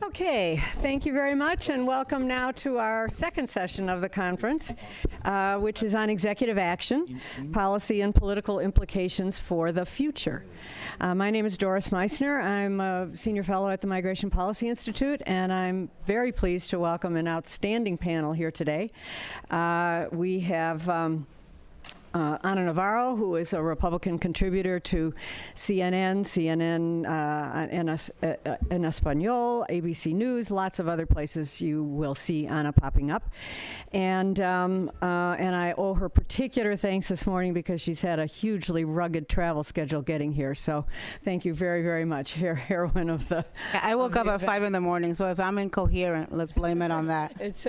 Okay, thank you very much, and welcome now to our second session of the conference, which is on executive action, policy and political implications for the future. My name is Doris Meissner. I'm a senior fellow at the Migration Policy Institute, and I'm very pleased to welcome an outstanding panel here today. We have Ana Navarro, who is a Republican contributor to CNN en Español, ABC News, lots of other places you will see Ana popping up. And I owe her particular thanks this morning because she's had a hugely rugged travel schedule getting here. So thank you very, very much, heroine of the I woke up at 5 in the morning, so if I'm incoherent, let's blame it on that. It's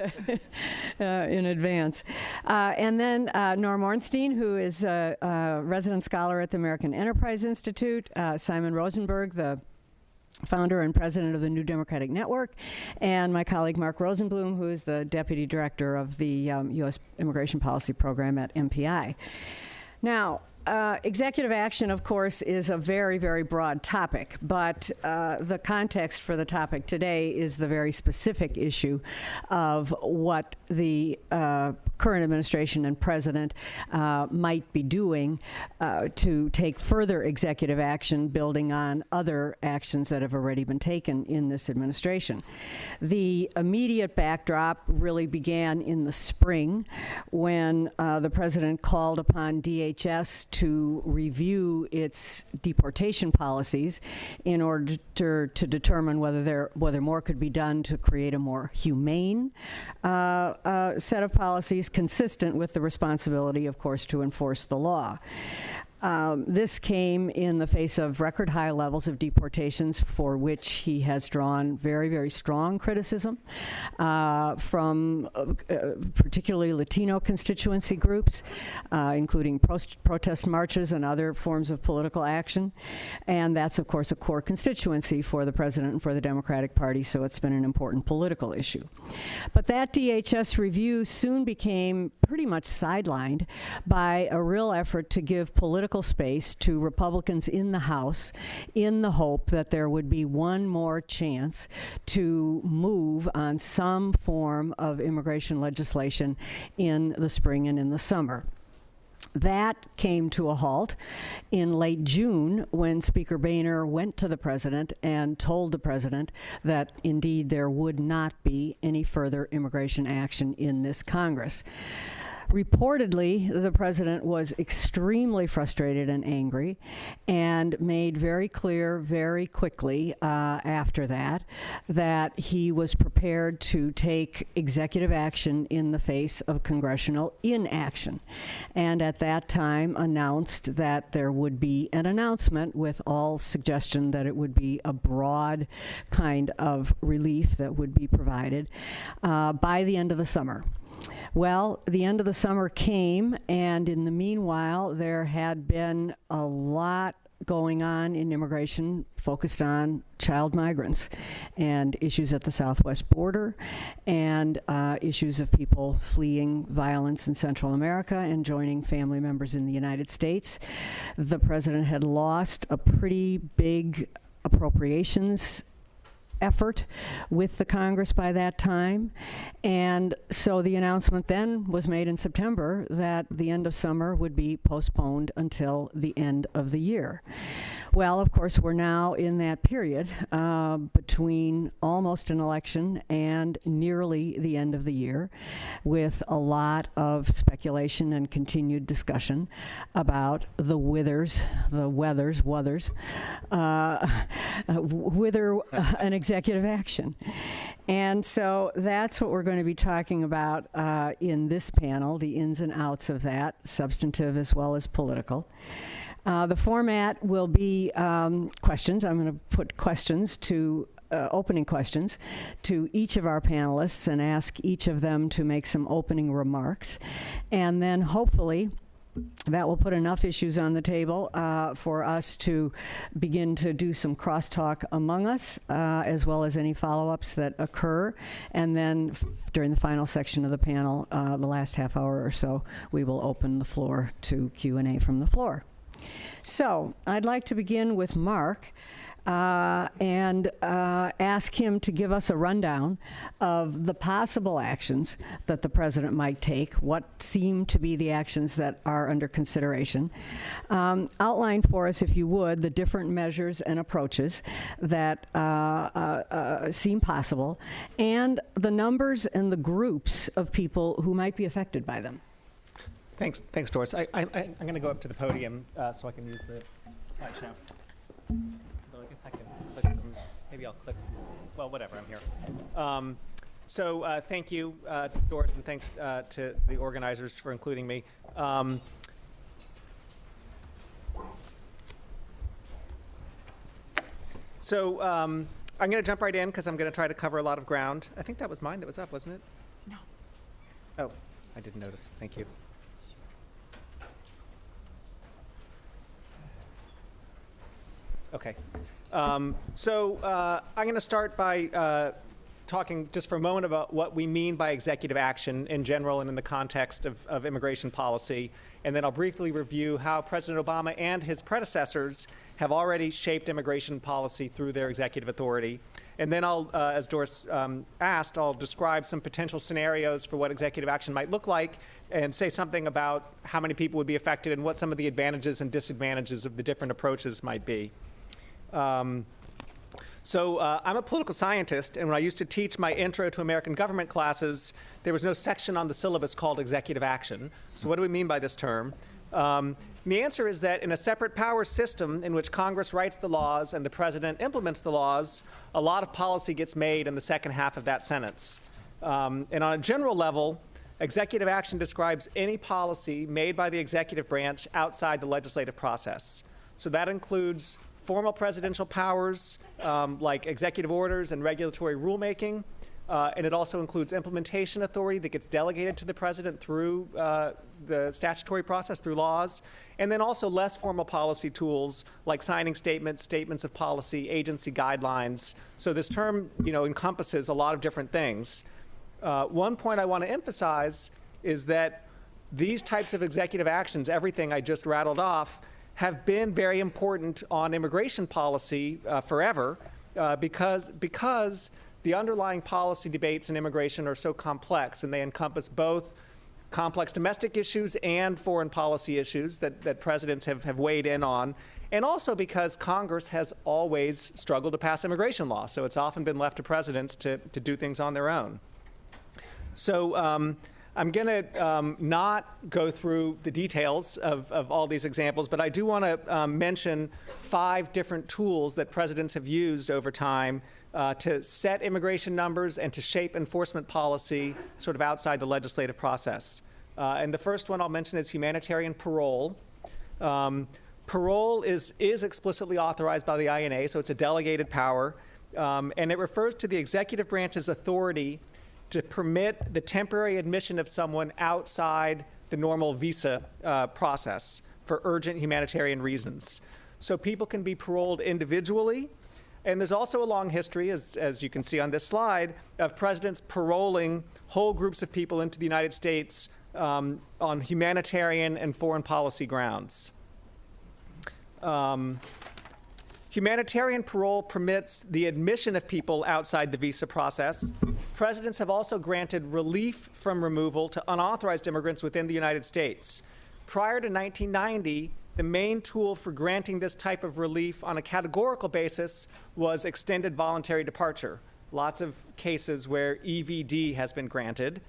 in advance. And then Norm Ornstein, who is a resident scholar at the American Enterprise Institute, Simon Rosenberg, the founder and president of the New Democratic Network, and my colleague Mark Rosenblum, who is the deputy director of the U.S. Immigration Policy Program at MPI. Now, executive action, of course, is a very, very broad topic, but the context for the topic today is the very specific issue of what the current administration and president might be doing to take further executive action, building on other actions that have already been taken in this administration. The immediate backdrop really began in the spring when the president called upon DHS to review its deportation policies in order to determine whether more could be done to create a more humane set of policies consistent with the responsibility, of course, to enforce the law. This came in the face of record high levels of deportations for which he has drawn very, very strong criticism from particularly Latino constituency groups, including protest marches and other forms of political action. And that's, of course, a core constituency for the president and for the Democratic Party, so it's been an important political issue. But that DHS review soon became pretty much sidelined by a real effort to give political space to Republicans in the House in the hope that there would be one more chance to move on some form of immigration legislation in the spring and in the summer. That came to a halt in late June when Speaker Boehner went to the president and told the president that indeed there would not be any further immigration action in this Congress. Reportedly, the president was extremely frustrated and angry and made very clear very quickly after that he was prepared to take executive action in the face of congressional inaction. And at that time announced that there would be an announcement with all suggestion that it would be a broad kind of relief that would be provided by the end of the summer. Well, the end of the summer came, and in the meanwhile, there had been a lot going on in immigration focused on child migrants and issues at the southwest border and issues of people fleeing violence in Central America and joining family members in the United States. The president had lost a pretty big appropriations effort with the Congress by that time. And so the announcement then was made in September that the end of summer would be postponed until the end of the year. Well, of course, we're now in that period between almost an election and nearly the end of the year, with a lot of speculation and continued discussion about the withers, whether an executive action. And so that's what we're going to be talking about in this panel, the ins and outs of that, substantive as well as political. The format will be questions. I'm going to put questions to opening questions to each of our panelists and ask each of them to make some opening remarks. And then hopefully that will put enough issues on the table for us to begin to do some crosstalk among us, as well as any follow-ups that occur. And then during the final section of the panel, the last half hour or so, we will open the floor to Q&A from the floor. So I'd like to begin with Mark and ask ask him to give us a rundown of the possible actions that the president might take, what seem to be the actions that are under consideration. Outline for us, if you would, the different measures and approaches that seem possible, and the numbers and the groups of people who might be affected by them. Thanks, Doris. I'm going to go up to the podium so I can use the slideshow. Though I guess I can click them. Maybe I'll click. Well, whatever. I'm here. So thank you, Doris, and thanks to the organizers for including me. So I'm going to jump right in because I'm going to try to cover a lot of ground. I think that was mine that was up, wasn't it? No. Oh, I didn't notice. Thank you. Okay. So I'm going to start by talking just for a moment about what we mean by executive action in general and in the context of immigration policy. And then I'll briefly review how President Obama and his predecessors have already shaped immigration policy through their executive authority. And then I'll, as Doris asked, I'll describe some potential scenarios for what executive action might look like and say something about how many people would be affected and what some of the advantages and disadvantages of the different approaches might be. So I'm a political scientist, and when I used to teach my Intro to American Government classes, there was no section on the syllabus called executive action. So what do we mean by this term? The answer is that in a separate power system in which Congress writes the laws and the president implements the laws, a lot of policy gets made in the second half of that sentence. And on a general level, executive action describes any policy made by the executive branch outside the legislative process. So that includes formal presidential powers like executive orders and regulatory rulemaking. And it also includes implementation authority that gets delegated to the president through the statutory process, through laws. And then also less formal policy tools like signing statements, statements of policy, agency guidelines. So this term, encompasses a lot of different things. One point I want to emphasize is that these types of executive actions, everything I just rattled off, have been very important on immigration policy forever because the underlying policy debates in immigration are so complex, and they encompass both complex domestic issues and foreign policy issues that presidents have weighed in on, and also because Congress has always struggled to pass immigration law. So it's often been left to presidents to do things on their own. So I'm going to not go through the details of all these examples, but I do want to mention 5 different tools that presidents have used over time to set immigration numbers and to shape enforcement policy sort of outside the legislative process. And the first one I'll mention is humanitarian parole. Parole is explicitly authorized by the INA, so it's a delegated power, and it refers to the executive branch's authority to permit the temporary admission of someone outside the normal visa process for urgent humanitarian reasons. So people can be paroled individually, and there's also a long history, as you can see on this slide, of presidents paroling whole groups of people into the United States on humanitarian and foreign policy grounds. Humanitarian parole permits the admission of people outside the visa process. Presidents have also granted relief from removal to unauthorized immigrants within the United States. Prior to 1990, the main tool for granting this type of relief on a categorical basis was extended voluntary departure. Lots of cases where EVD has been granted.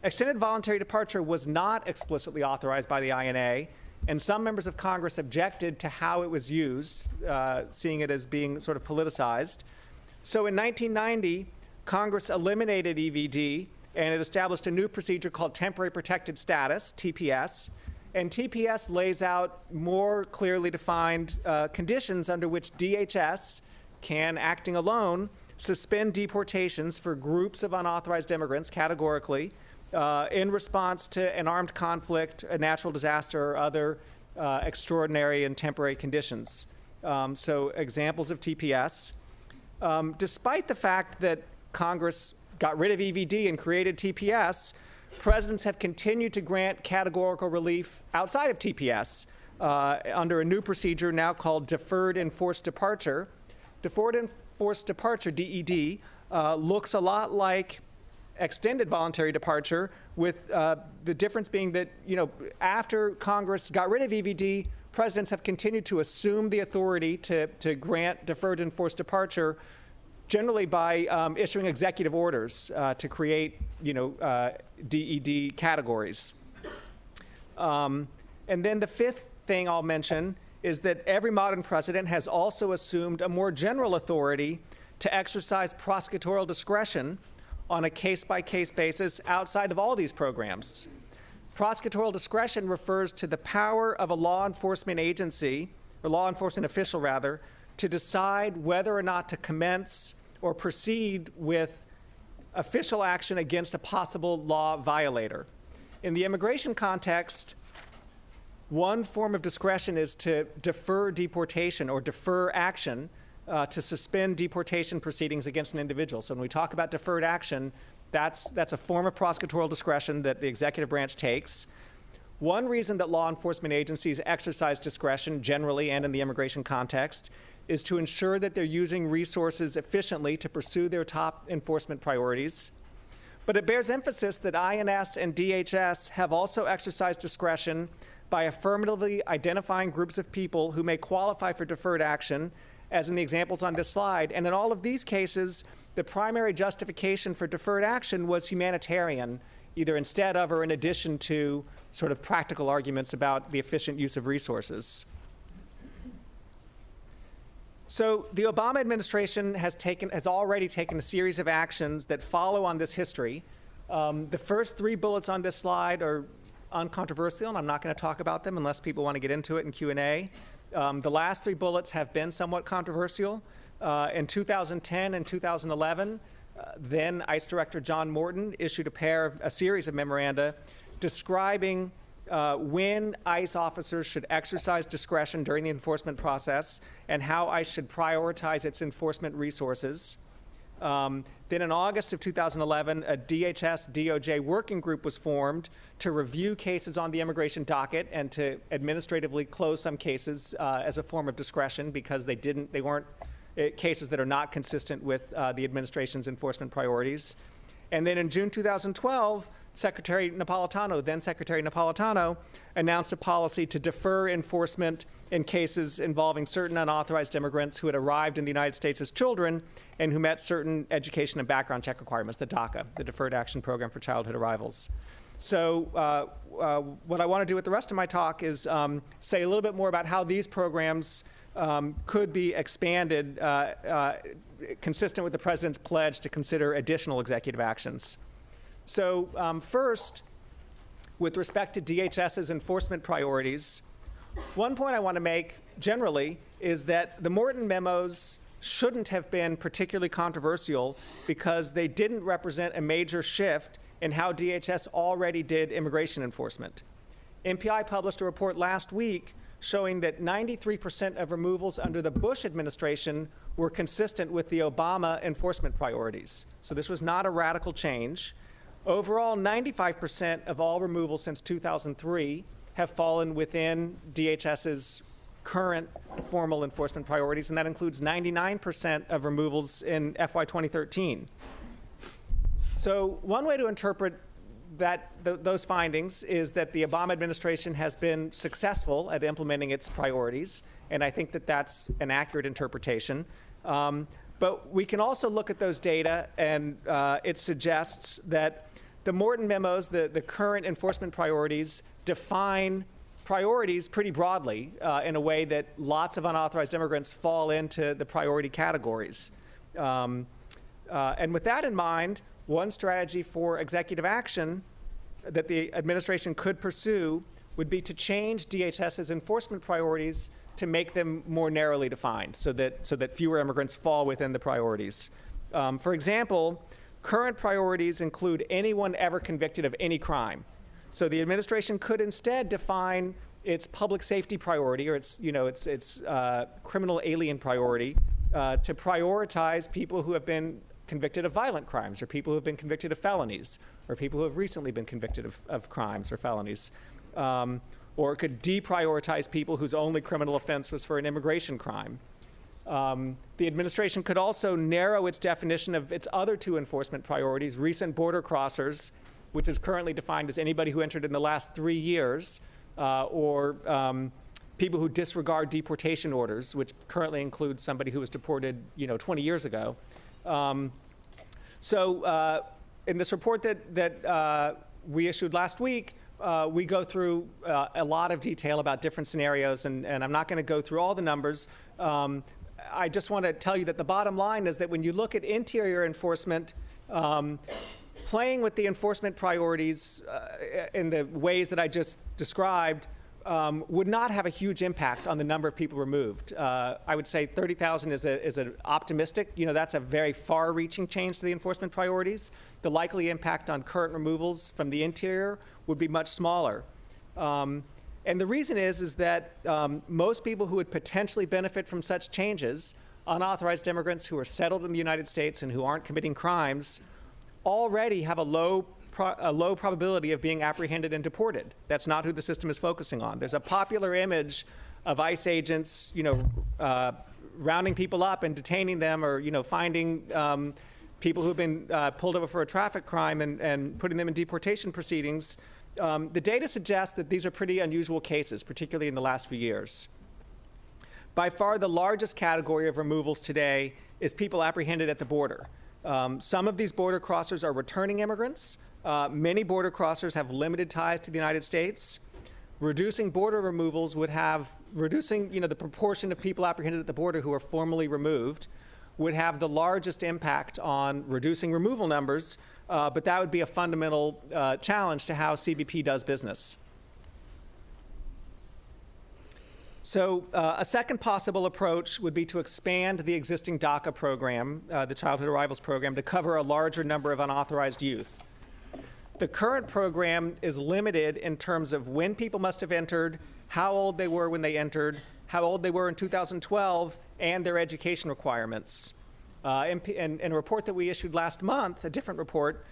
Extended voluntary departure was not explicitly authorized by the INA, and some members of Congress objected to how it was used, seeing it as being sort of politicized. So in 1990, Congress eliminated EVD, and it established a new procedure called Temporary Protected Status, TPS. And TPS lays out more clearly defined conditions under which DHS can, acting alone, suspend deportations for groups of unauthorized immigrants categorically in response to an armed conflict, a natural disaster, or other extraordinary and temporary conditions. So examples of TPS. Despite the fact that Congress got rid of EVD and created TPS, presidents have continued to grant categorical relief outside of TPS under a new procedure now called deferred enforced departure. deferred enforced departure, DED, looks a lot like extended voluntary departure, with the difference being that, after Congress got rid of EVD, presidents have continued to assume the authority to grant deferred enforced departure, generally by issuing executive orders to create, DED categories. And then the fifth thing I'll mention is that every modern president has also assumed a more general authority to exercise prosecutorial discretion on a case-by-case basis outside of all these programs. Prosecutorial discretion refers to the power of a law enforcement agency, or law enforcement official rather, to decide whether or not to commence or proceed with official action against a possible law violator. In the immigration context, one form of discretion is to defer deportation or defer action to suspend deportation proceedings against an individual. So when we talk about deferred action, that's a form of prosecutorial discretion that the executive branch takes. One reason that law enforcement agencies exercise discretion generally and in the immigration context is to ensure that they're using resources efficiently to pursue their top enforcement priorities. But it bears emphasis that INS and DHS have also exercised discretion by affirmatively identifying groups of people who may qualify for deferred action, as in the examples on this slide. And in all of these cases, the primary justification for deferred action was humanitarian, either instead of or in addition to sort of practical arguments about the efficient use of resources. So the Obama administration has already taken a series of actions that follow on this history. The first three bullets on this slide are uncontroversial, and I'm not going to talk about them unless people want to get into it in Q&A. The last three bullets have been somewhat controversial. In 2010 and 2011, then ICE Director John Morton issued a series of memoranda describing when ICE officers should exercise discretion during the enforcement process and how ICE should prioritize its enforcement resources. Then in August of 2011, a DHS-DOJ working group was formed to review cases on the immigration docket and to administratively close some cases as a form of discretion because they weren't cases that are not consistent with the administration's enforcement priorities. And then in June 2012, then Secretary Napolitano, announced a policy to defer enforcement in cases involving certain unauthorized immigrants who had arrived in the United States as children and who met certain education and background check requirements, the DACA, the Deferred Action Program for Childhood Arrivals. So what I want to do with the rest of my talk is say a little bit more about how these programs could be expanded consistent with the president's pledge to consider additional executive actions. So first, with respect to DHS's enforcement priorities, one point I want to make generally is that the Morton memos shouldn't have been particularly controversial because they didn't represent a major shift in how DHS already did immigration enforcement. MPI published a report last week showing that 93% of removals under the Bush administration were consistent with the Obama enforcement priorities. So this was not a radical change. Overall, 95% of all removals since 2003 have fallen within DHS's current formal enforcement priorities, and that includes 99% of removals in FY 2013. So one way to interpret those findings is that the Obama administration has been successful at implementing its priorities, and I think that that's an accurate interpretation. But we can also look at those data, and it suggests that the Morton memos, the current enforcement priorities, define priorities pretty broadly in a way that lots of unauthorized immigrants fall into the priority categories. And with that in mind, one strategy for executive action that the administration could pursue would be to change DHS's enforcement priorities to make them more narrowly defined so that fewer immigrants fall within the priorities. For example, current priorities include anyone ever convicted of any crime. So the administration could instead define its public safety priority or its criminal alien priority to prioritize people who have been convicted of violent crimes or people who have been convicted of felonies or people who have recently been convicted of crimes or felonies. Or it could deprioritize people whose only criminal offense was for an immigration crime. The administration could also narrow its definition of its other two enforcement priorities, recent border crossers, which is currently defined as anybody who entered in the last 3 years, or people who disregard deportation orders, which currently includes somebody who was deported, 20 years ago. In this report that we issued last week, we go through a lot of detail about different scenarios, and I'm not going to go through all the numbers. I just want to tell you that the bottom line is that when you look at interior enforcement, playing with the enforcement priorities in the ways that I just described would not have a huge impact on the number of people removed. I would say 30,000 is an optimistic, that's a very far-reaching change to the enforcement priorities. The likely impact on current removals from the interior would be much smaller. And the reason is that most people who would potentially benefit from such changes, unauthorized immigrants who are settled in the United States and who aren't committing crimes, already have a low probability of being apprehended and deported. That's not who the system is focusing on. There's a popular image of ICE agents, rounding people up and detaining them, or finding people who've been pulled over for a traffic crime and putting them in deportation proceedings. The data suggests that these are pretty unusual cases, particularly in the last few years. By far, the largest category of removals today is people apprehended at the border. Some of these border crossers are returning immigrants. Many border crossers have limited ties to the United States. Reducing border removals would have, the proportion of people apprehended at the border who are formally removed would have the largest impact on reducing removal numbers, but that would be a fundamental challenge to how CBP does business. So a second possible approach would be to expand the existing DACA program, the Childhood Arrivals Program, to cover a larger number of unauthorized youth. The current program is limited in terms of when people must have entered, how old they were when they entered, how old they were in 2012, and their education requirements. In a report that we issued last month, a different report,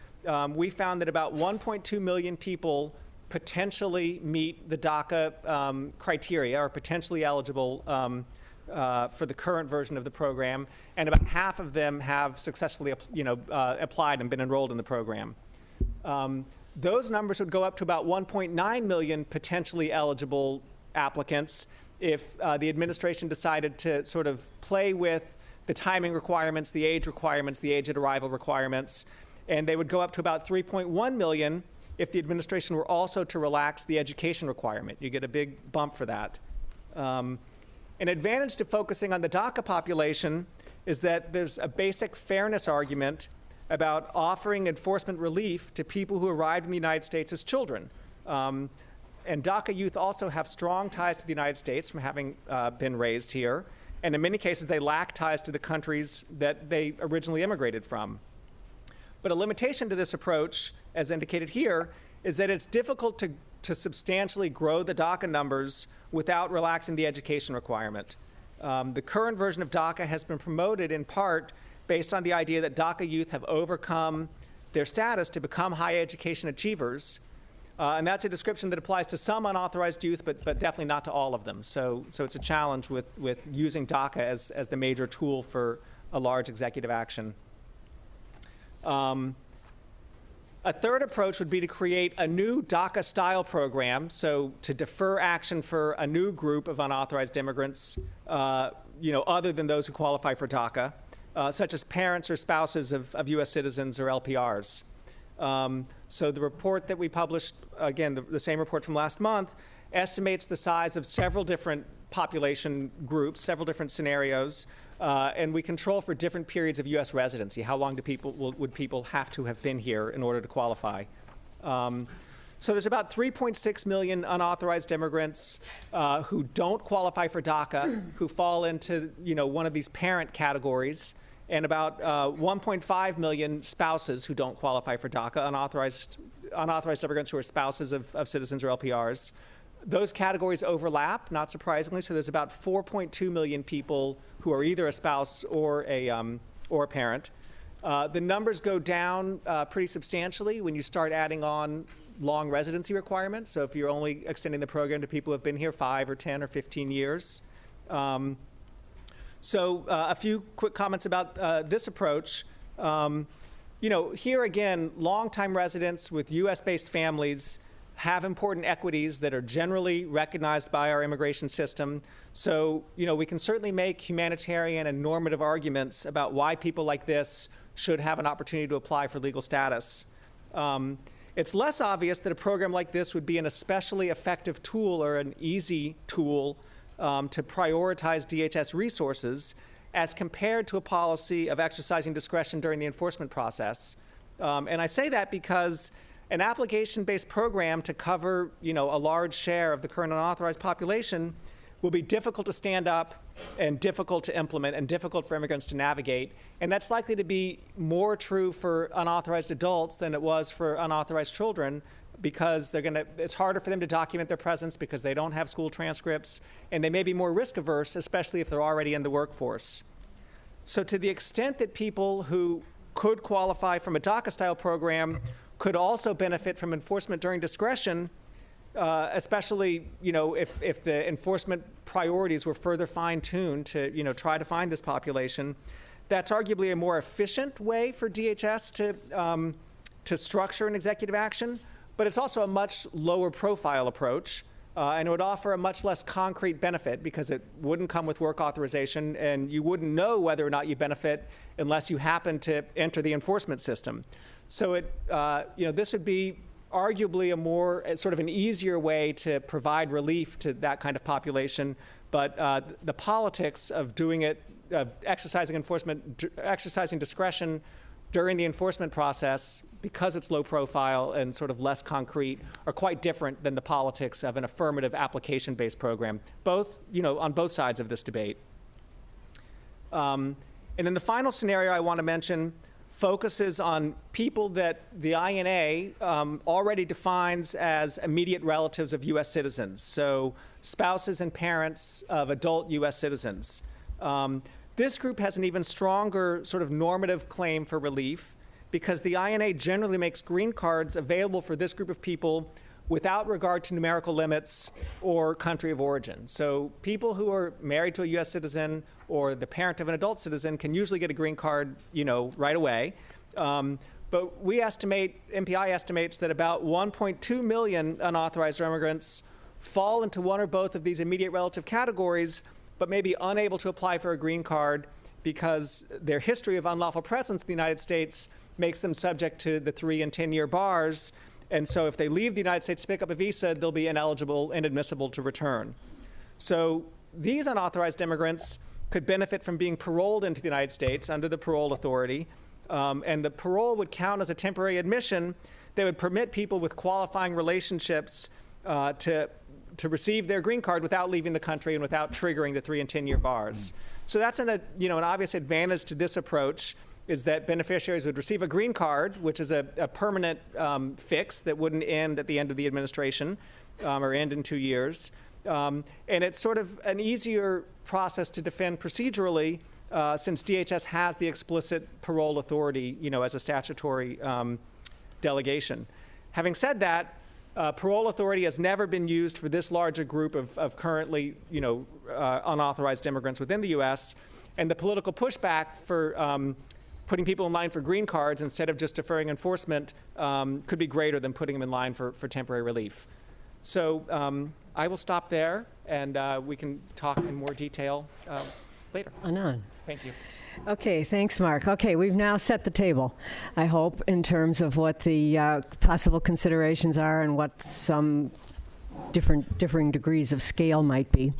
we found that about 1.2 million people potentially meet the DACA criteria, or potentially eligible for the current version of the program, and about half of them have successfully applied and been enrolled in the program. Those numbers would go up to about 1.9 million potentially eligible applicants if the administration decided to sort of play with the timing requirements, the age at arrival requirements, and they would go up to about 3.1 million if the administration were also to relax the education requirement. You get a big bump for that. An advantage to focusing on the DACA population is that there's a basic fairness argument about offering enforcement relief to people who arrived in the United States as children. And DACA youth also have strong ties to the United States from having been raised here. And in many cases, they lack ties to the countries that they originally immigrated from. But a limitation to this approach, as indicated here, is that it's difficult to substantially grow the DACA numbers without relaxing the education requirement. The current version of DACA has been promoted in part based on the idea that DACA youth have overcome their status to become high education achievers. And that's a description that applies to some unauthorized youth, but definitely not to all of them. So it's a challenge with using DACA as the major tool for a large executive action. A third approach would be to create a new DACA-style program, so to defer action for a new group of unauthorized immigrants, other than those who qualify for DACA, such as parents or spouses of U.S. citizens or LPRs. So the report that we published, again, the same report from last month, estimates the size of several different population groups, several different scenarios, and we control for different periods of U.S. residency. How long would people have to have been here in order to qualify? So there's about 3.6 million unauthorized immigrants who don't qualify for DACA, who fall into one of these parent categories, and about 1.5 million spouses who don't qualify for DACA, unauthorized immigrants who are spouses of citizens or LPRs. Those categories overlap, not surprisingly, so there's about 4.2 million people who are either a spouse or a parent. The numbers go down pretty substantially when you start adding on long residency requirements. So if you're only extending the program to people who have been here 5 or 10 or 15 years. So a few quick comments about this approach. Here again, longtime residents with U.S.-based families have important equities that are generally recognized by our immigration system. So, we can certainly make humanitarian and normative arguments about why people like this should have an opportunity to apply for legal status. It's less obvious that a program like this would be an especially effective tool or an easy tool to prioritize DHS resources as compared to a policy of exercising discretion during the enforcement process. And I say that because an application-based program to cover, a large share of the current unauthorized population will be difficult to stand up and difficult to implement and difficult for immigrants to navigate. And that's likely to be more true for unauthorized adults than it was for unauthorized children, because it's harder for them to document their presence because they don't have school transcripts, and they may be more risk averse, especially if they're already in the workforce. So to the extent that people who could qualify from a DACA-style program could also benefit from enforcement during discretion, especially if the enforcement priorities were further fine-tuned to try to find this population, that's arguably a more efficient way for DHS to structure an executive action, but it's also a much lower profile approach, and it would offer a much less concrete benefit because it wouldn't come with work authorization, and you wouldn't know whether or not you benefit unless you happen to enter the enforcement system. So this would be arguably a more sort of an easier way to provide relief to that kind of population, but the politics of doing it, exercising discretion during the enforcement process, because it's low profile and sort of less concrete, are quite different than the politics of an affirmative application-based program, both, on both sides of this debate. And then the final scenario I want to mention focuses on people that the INA already defines as immediate relatives of U.S. citizens, so spouses and parents of adult U.S. citizens. This group has an even stronger sort of normative claim for relief because the INA generally makes green cards available for this group of people without regard to numerical limits or country of origin. So people who are married to a U.S. citizen or the parent of an adult citizen can usually get a green card, right away. But MPI estimates that about 1.2 million unauthorized immigrants fall into one or both of these immediate relative categories, but may be unable to apply for a green card because their history of unlawful presence in the United States makes them subject to the 3- and 10-year bars. And so if they leave the United States to pick up a visa, they'll be ineligible and inadmissible to return. So these unauthorized immigrants could benefit from being paroled into the United States under the parole authority. And the parole would count as a temporary admission that would permit people with qualifying relationships to receive their green card without leaving the country and without triggering the 3- and 10-year bars. So that's an obvious advantage to this approach, is that beneficiaries would receive a green card, which is a permanent fix that wouldn't end at the end of the administration or end in 2 years. And it's sort of an easier process to defend procedurally since DHS has the explicit parole authority, as a statutory delegation. Having said that, parole authority has never been used for this large a group of currently, unauthorized immigrants within the U.S., and the political pushback for putting people in line for green cards instead of just deferring enforcement could be greater than putting them in line for temporary relief. So I will stop there, and we can talk in more detail later. Anand. Thank you. Okay, thanks, Mark. Okay, we've now set the table, I hope, in terms of what the possible considerations are and what some differing degrees of scale might be.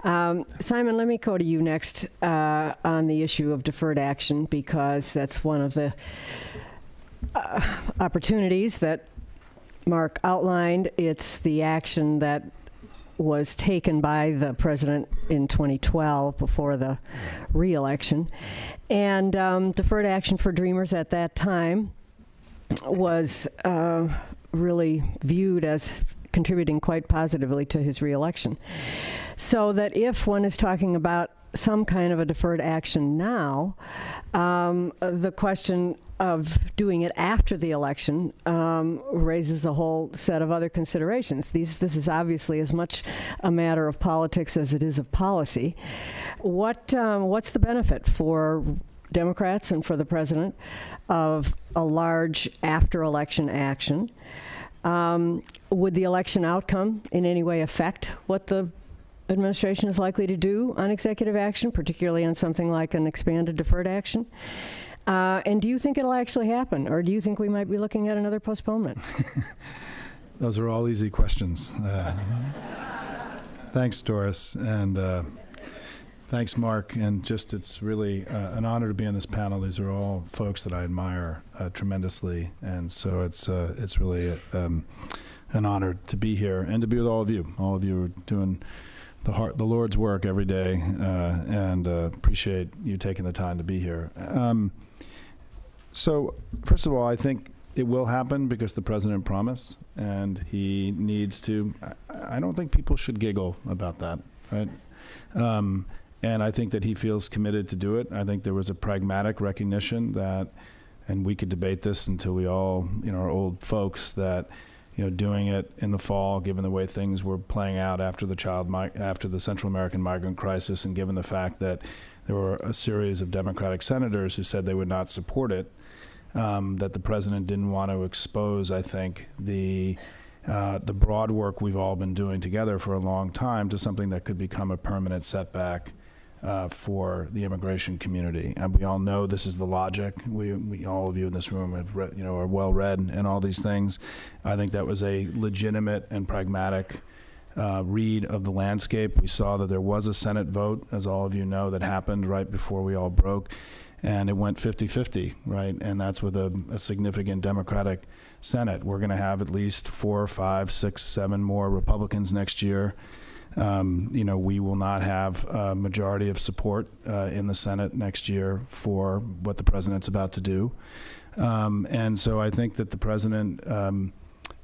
Simon, let me go to you next on the issue of deferred action, because that's one of the opportunities that Mark outlined. It's the action that was taken by the president in 2012 before the re-election. And deferred action for Dreamers at that time was really viewed as contributing quite positively to his re-election. So that if one is talking about some kind of a deferred action now, the question of doing it after the election raises a whole set of other considerations. This is obviously as much a matter of politics as it is of policy. What's the benefit for Democrats and for the president of a large after-election action? Would the election outcome in any way affect what the administration is likely to do on executive action, particularly on something like an expanded deferred action? And do you think it'll actually happen, or do you think we might be looking at another postponement? Those are all easy questions. Thanks, Doris, and thanks, Mark. And just, it's really an honor to be on this panel. These are all folks that I admire tremendously, and so it's really an honor to be here and to be with all of you. All of you are doing the Lord's work every day, and appreciate you taking the time to be here. So, first of all, I think it will happen because the president promised, and he needs to. I don't think people should giggle about that, right? And I think that he feels committed to do it. I think there was a pragmatic recognition that, and we could debate this until we all, are old folks, that, doing it in the fall, given the way things were playing out after the Central American migrant crisis, and given the fact that there were a series of Democratic senators who said they would not support it, that the president didn't want to expose, I think, the broad work we've all been doing together for a long time to something that could become a permanent setback for the immigration community. And we all know this is the logic. We all of you in this room have read, are well read and all these things. I think that was a legitimate and pragmatic read of the landscape. We saw that there was a Senate vote, as all of you know, that happened right before we all broke, and it went 50-50, right? And that's with a significant Democratic Senate. We're going to have at least 4, 5, 6, 7 more Republicans next year. We will not have a majority of support in the Senate next year for what the president's about to do. And so I think that the president,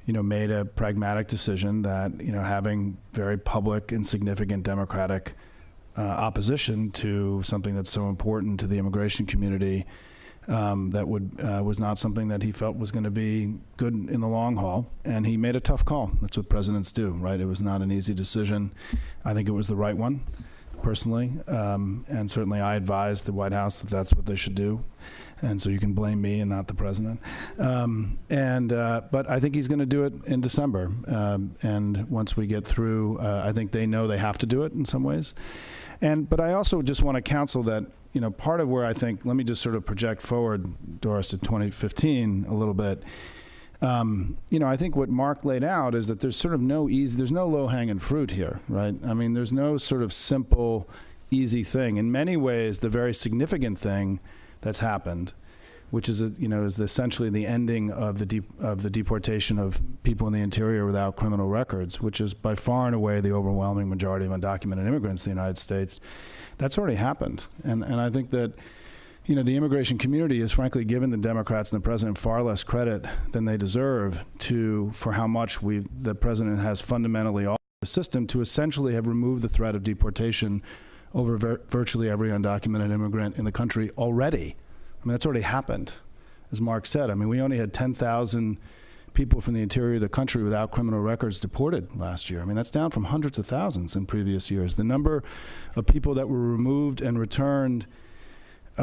made a pragmatic decision that, having very public and significant Democratic opposition to something that's so important to the immigration community, that was not something that he felt was going to be good in the long haul, and he made a tough call. That's what presidents do, right? It was not an easy decision. I think it was the right one, personally, and certainly I advised the White House that that's what they should do, and so you can blame me and not the president. But I think he's going to do it in December, and once we get through, I think they know they have to do it in some ways. But I also just want to counsel that, part of where I think, let me just sort of project forward, Doris, to 2015 a little bit. I think what Mark laid out is that there's sort of there's no low-hanging fruit here, right? I mean, there's no sort of simple, easy thing. In many ways, the very significant thing that's happened, which is, is essentially the ending of the deportation of people in the interior without criminal records, which is by far and away the overwhelming majority of undocumented immigrants in the United States. That's already happened. And I think that, the immigration community has frankly given the Democrats and the president far less credit than they deserve for how much the president has fundamentally altered the system to essentially have removed the threat of deportation over virtually every undocumented immigrant in the country already. I mean, that's already happened, as Mark said. I mean, we only had 10,000 people from the interior of the country without criminal records deported last year. I mean, that's down from hundreds of thousands in previous years. The number of people that were removed and returned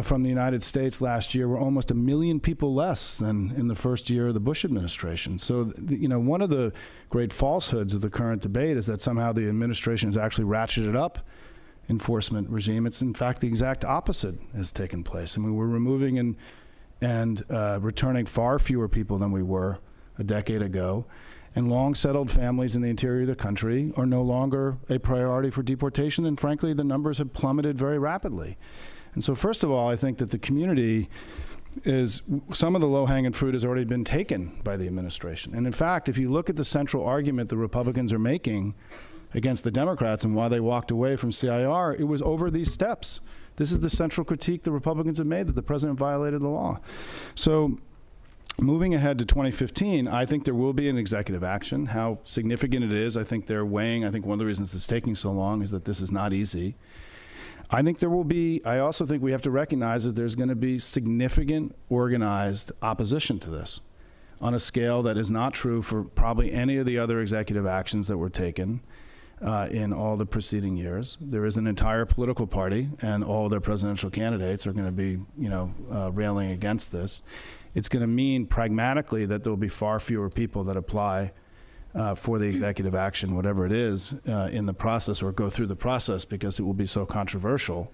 from the United States last year were almost 1 million people less than in the first year of the Bush administration. So, one of the great falsehoods of the current debate is that somehow the administration has actually ratcheted up enforcement regime. It's in fact the exact opposite has taken place. I mean, we're removing and returning far fewer people than we were a decade ago, and long settled families in the interior of the country are no longer a priority for deportation, and frankly the numbers have plummeted very rapidly. And so first of all, I think that the community some of the low-hanging fruit has already been taken by the administration. And in fact, if you look at the central argument the Republicans are making against the Democrats and why they walked away from CIR, it was over these steps. This is the central critique the Republicans have made, that the president violated the law. So moving ahead to 2015, I think there will be an executive action. How significant it is, I think they're weighing. I think one of the reasons it's taking so long is that this is not easy. I think there will be, I also think we have to recognize that there's going to be significant organized opposition to this on a scale that is not true for probably any of the other executive actions that were taken in all the preceding years. There is an entire political party, and all their presidential candidates are going to be, railing against this. It's going to mean pragmatically that there will be far fewer people that apply for the executive action, whatever it is, in the process or go through the process, because it will be so controversial.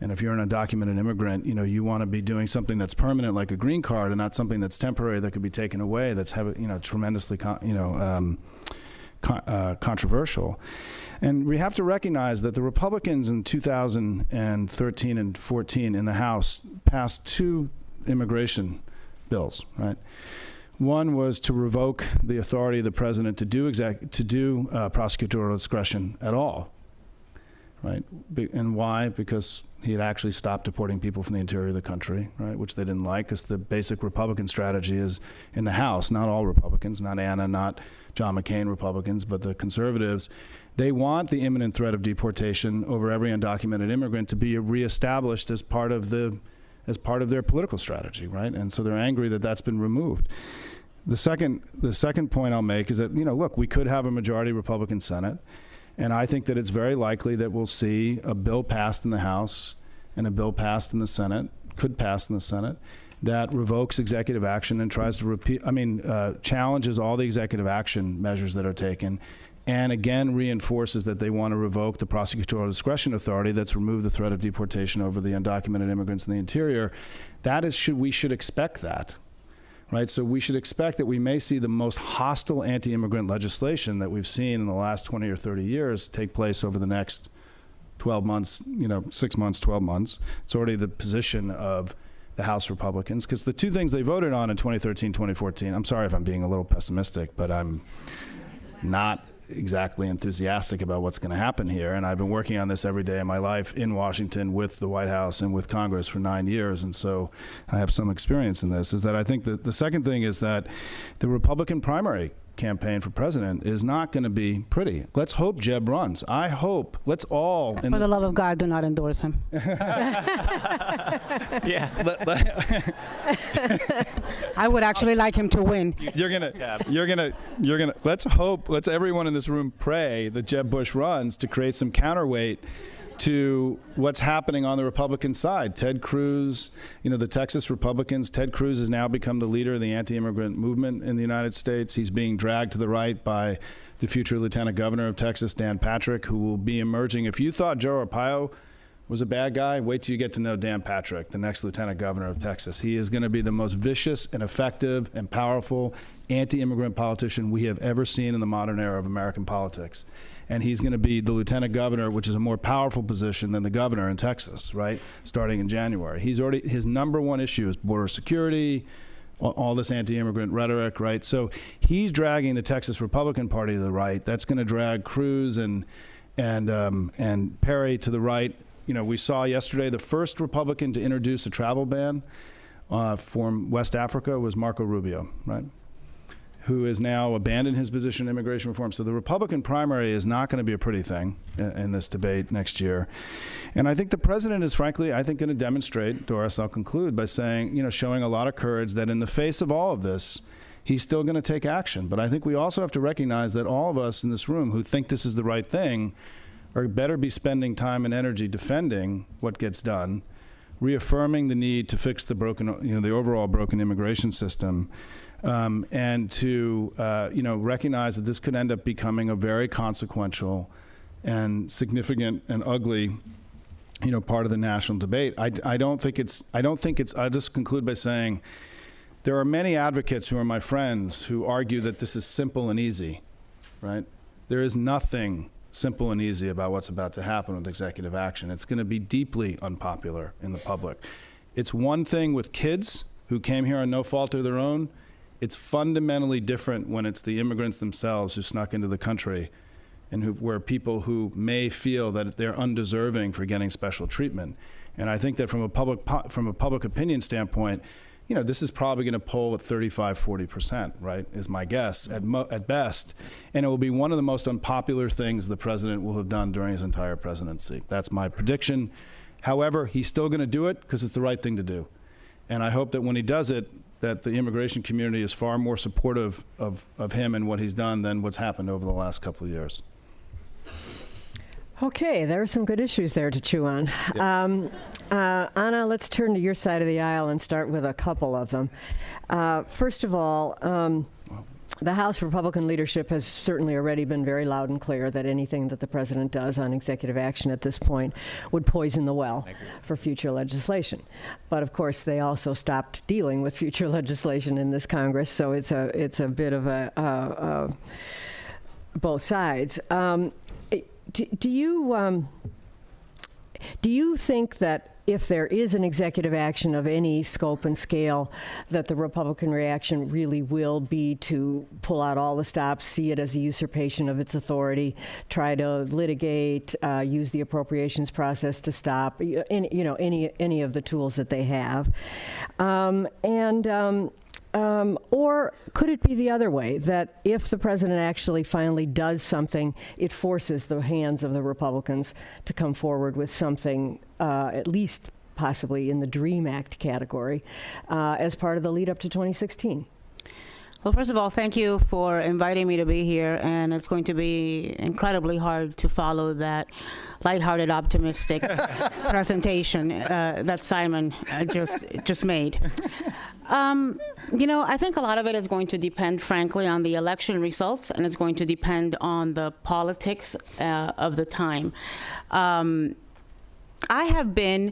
And if you're an undocumented immigrant, you want to be doing something that's permanent, like a green card, and not something that's temporary that could be taken away. That's tremendously, controversial. And we have to recognize that the Republicans in 2013 and 14 in the House passed 2 immigration bills, right? One was to revoke the authority of the president to do prosecutorial discretion at all, right? And why? Because he had actually stopped deporting people from the interior of the country, right? Which they didn't like, because the basic Republican strategy is in the House, not all Republicans, not Anna, not John McCain Republicans, but the conservatives, they want the imminent threat of deportation over every undocumented immigrant to be reestablished as part of their political strategy, right? And so they're angry that that's been removed. The second point I'll make is that, look, we could have a majority Republican Senate, and I think that it's very likely that we'll see a bill passed in the House and a bill passed in the Senate, could pass in the Senate, that revokes executive action and tries to challenges all the executive action measures that are taken, and again reinforces that they want to revoke the prosecutorial discretion authority that's removed the threat of deportation over the undocumented immigrants in the interior. We should expect that, right? So we should expect that we may see the most hostile anti-immigrant legislation that we've seen in the last 20 or 30 years take place over the next 12 months, 6 months, 12 months. It's already the position of the House Republicans, because the 2 things they voted on in 2013, 2014, I'm sorry if I'm being a little pessimistic, but I'm not exactly enthusiastic about what's going to happen here. And I've been working on this every day of my life in Washington with the White House and with Congress for 9 years. And so I have some experience in this. Is that I think that the second thing is that the Republican primary campaign for president is not going to be pretty. Let's hope Jeb runs. I hope. Let's all. For the love of God, do not endorse him. Yeah. I would actually like him to win. Let's everyone in this room pray that Jeb Bush runs to create some counterweight to what's happening on the Republican side. Ted Cruz, the Texas Republicans, Ted Cruz has now become the leader of the anti-immigrant movement in the United States. He's being dragged to the right by the future Lieutenant Governor of Texas, Dan Patrick, who will be emerging. If you thought Joe Arpaio was a bad guy, wait till you get to know Dan Patrick, the next Lieutenant Governor of Texas. He is going to be the most vicious and effective and powerful anti-immigrant politician we have ever seen in the modern era of American politics. And he's going to be the Lieutenant Governor, which is a more powerful position than the governor in Texas, right, starting in January. His number one issue is border security, all this anti-immigrant rhetoric, right? So he's dragging the Texas Republican Party to the right. That's going to drag Cruz and Perry to the right. We saw yesterday the first Republican to introduce a travel ban from West Africa was Marco Rubio, right? Who has now abandoned his position in immigration reform. So the Republican primary is not going to be a pretty thing in this debate next year. And I think the president is, frankly, going to demonstrate, Doris, I'll conclude by saying, showing a lot of courage that in the face of all of this, he's still going to take action. But I think we also have to recognize that all of us in this room who think this is the right thing are better be spending time and energy defending what gets done, reaffirming the need to fix the broken, the overall broken immigration system, and to recognize that this could end up becoming a very consequential and significant and ugly part of the national debate. I'll just conclude by saying there are many advocates who are my friends who argue that this is simple and easy, right? There is nothing simple and easy about what's about to happen with executive action. It's going to be deeply unpopular in the public. It's one thing with kids who came here on no fault of their own. It's fundamentally different when it's the immigrants themselves who snuck into the country and where people who may feel that they're undeserving for getting special treatment. And I think that from a public opinion standpoint, this is probably going to poll at 35-40%, right, is my guess at best. And it will be one of the most unpopular things the president will have done during his entire presidency. That's my prediction. However, he's still going to do it because it's the right thing to do. And I hope that when he does it, that the immigration community is far more supportive of him and what he's done than what's happened over the last couple of years. Okay, there are some good issues there to chew on. Anna, let's turn to your side of the aisle and start with a couple of them. First of all, the House Republican leadership has certainly already been very loud and clear that anything that the president does on executive action at this point would poison the well for future legislation. But of course, they also stopped dealing with future legislation in this Congress, so it's a bit of a both sides. Do you think that if there is an executive action of any scope and scale, that the Republican reaction really will be to pull out all the stops, see it as a usurpation of its authority, try to litigate, use the appropriations process to stop, any of the tools that they have, or could it be the other way, that if the president actually finally does something, it forces the hands of the Republicans to come forward with something, at least possibly in the DREAM Act category, as part of the lead up to 2016? Well, first of all, thank you for inviting me to be here, and it's going to be incredibly hard to follow that lighthearted, optimistic presentation that Simon just made. I think a lot of it is going to depend, frankly, on the election results, and it's going to depend on the politics of the time. I have been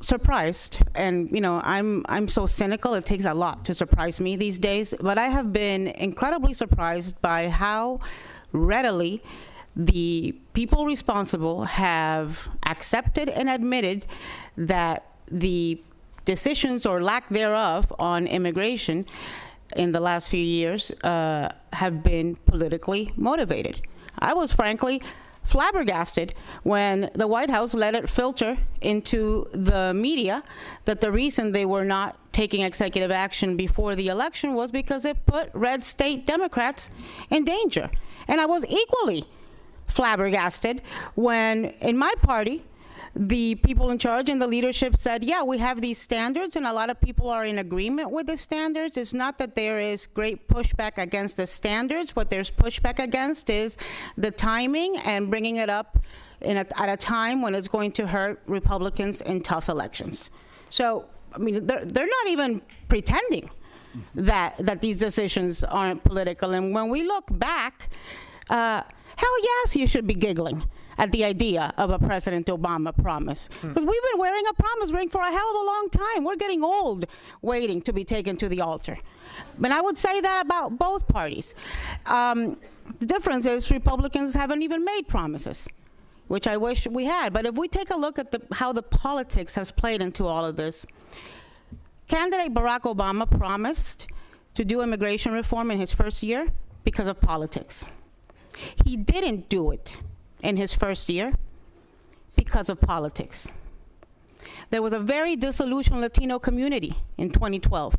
surprised, and I'm so cynical, it takes a lot to surprise me these days, but I have been incredibly surprised by how readily the people responsible have accepted and admitted that the decisions or lack thereof on immigration in the last few years have been politically motivated. I was frankly flabbergasted when the White House let it filter into the media that the reason they were not taking executive action before the election was because it put red state Democrats in danger. And I was equally flabbergasted when, in my party, the people in charge and the leadership said, yeah, we have these standards, and a lot of people are in agreement with the standards. It's not that there is great pushback against the standards. What there's pushback against is the timing and bringing it up at a time when it's going to hurt Republicans in tough elections. So, they're not even pretending that these decisions aren't political. And when we look back, hell yes, you should be giggling at the idea of a President Obama promise. Because we've been wearing a promise ring for a hell of a long time. We're getting old waiting to be taken to the altar. And I would say that about both parties. The difference is Republicans haven't even made promises, which I wish we had. But if we take a look at how the politics has played into all of this, candidate Barack Obama promised to do immigration reform in his first year because of politics. He didn't do it in his first year because of politics. There was a very disillusioned Latino community in 2012.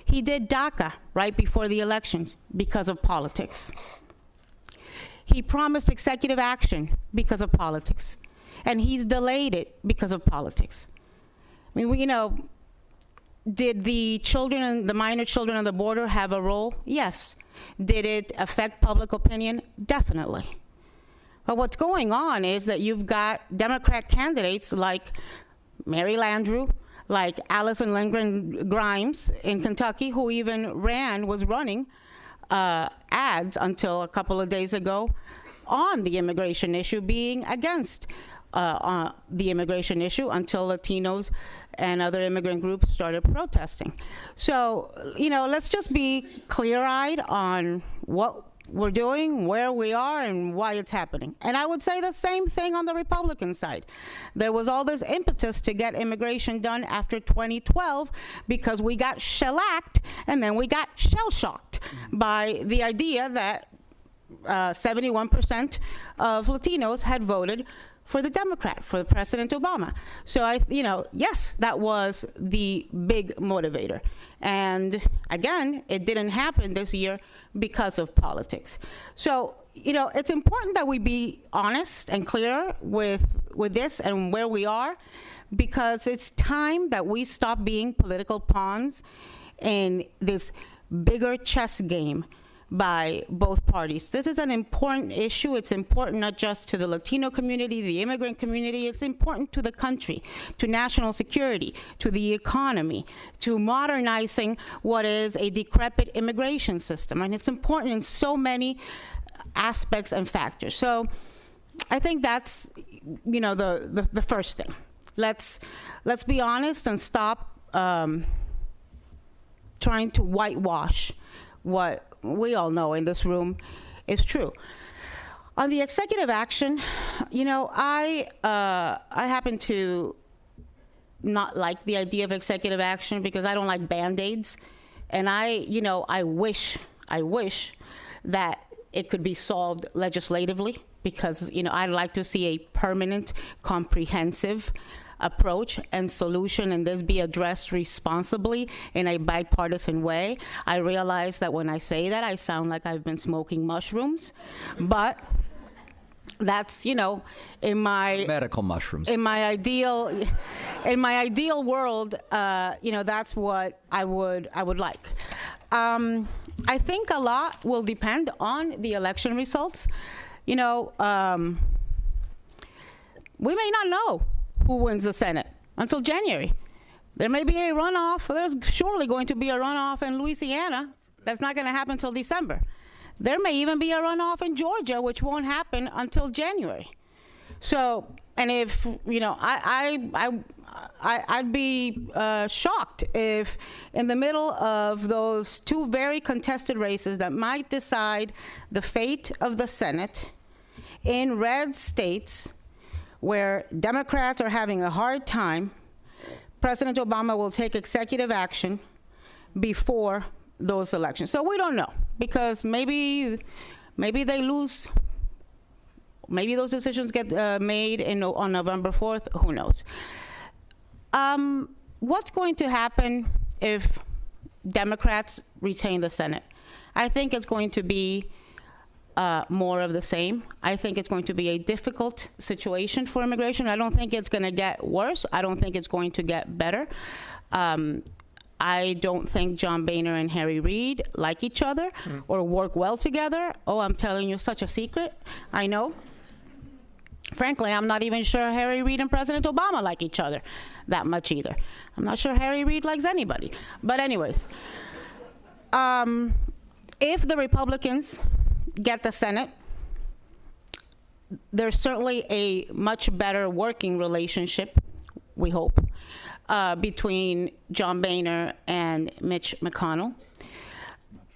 He did DACA right before the elections because of politics. He promised executive action because of politics, and he's delayed it because of politics. Did the children, the minor children on the border have a role? Yes. Did it affect public opinion? Definitely. But what's going on is that you've got Democrat candidates like Mary Landrieu, like Allison Lindgren Grimes in Kentucky, who even was running ads until a couple of days ago on the immigration issue, being against the immigration issue until Latinos and other immigrant groups started protesting. So, let's just be clear-eyed on what we're doing, where we are, and why it's happening. And I would say the same thing on the Republican side. There was all this impetus to get immigration done after 2012 because we got shellacked and then we got shell-shocked by the idea that 71% of Latinos had voted for the Democrat, for President Obama. So yes, that was the big motivator. And again, it didn't happen this year because of politics. So, it's important that we be honest and clear with this and where we are, because it's time that we stop being political pawns in this bigger chess game by both parties. This is an important issue. It's important not just to the Latino community, the immigrant community. It's important to the country, to national security, to the economy, to modernizing what is a decrepit immigration system. And it's important in so many aspects and factors. So I think that's, the first thing. Let's be honest and stop trying to whitewash what we all know in this room is true. On the executive action, I happen to not like the idea of executive action because I don't like Band-Aids. And I wish that it could be solved legislatively, because, I'd like to see a permanent, comprehensive approach and solution, and this be addressed responsibly in a bipartisan way. I realize that when I say that, I sound like I've been smoking mushrooms, but that's, in my medical mushrooms. In my ideal world, that's what I would like. I think a lot will depend on the election results. We may not know who wins the Senate until January. There may be a runoff. There's surely going to be a runoff in Louisiana. That's not going to happen until December. There may even be a runoff in Georgia, which won't happen until January. So, and if, I'd be shocked if in the middle of those two very contested races that might decide the fate of the Senate in red states where Democrats are having a hard time, President Obama will take executive action before those elections. So we don't know, because maybe they lose. Maybe those decisions get made on November 4th. Who knows? What's going to happen if Democrats retain the Senate? I think it's going to be more of the same. I think it's going to be a difficult situation for immigration. I don't think it's going to get worse. I don't think it's going to get better. I don't think John Boehner and Harry Reid like each other or work well together. Oh, I'm telling you such a secret. I know. Frankly, I'm not even sure Harry Reid and President Obama like each other that much either. I'm not sure Harry Reid likes anybody. But anyways, if the Republicans get the Senate, there's certainly a much better working relationship, we hope, between John Boehner and Mitch McConnell.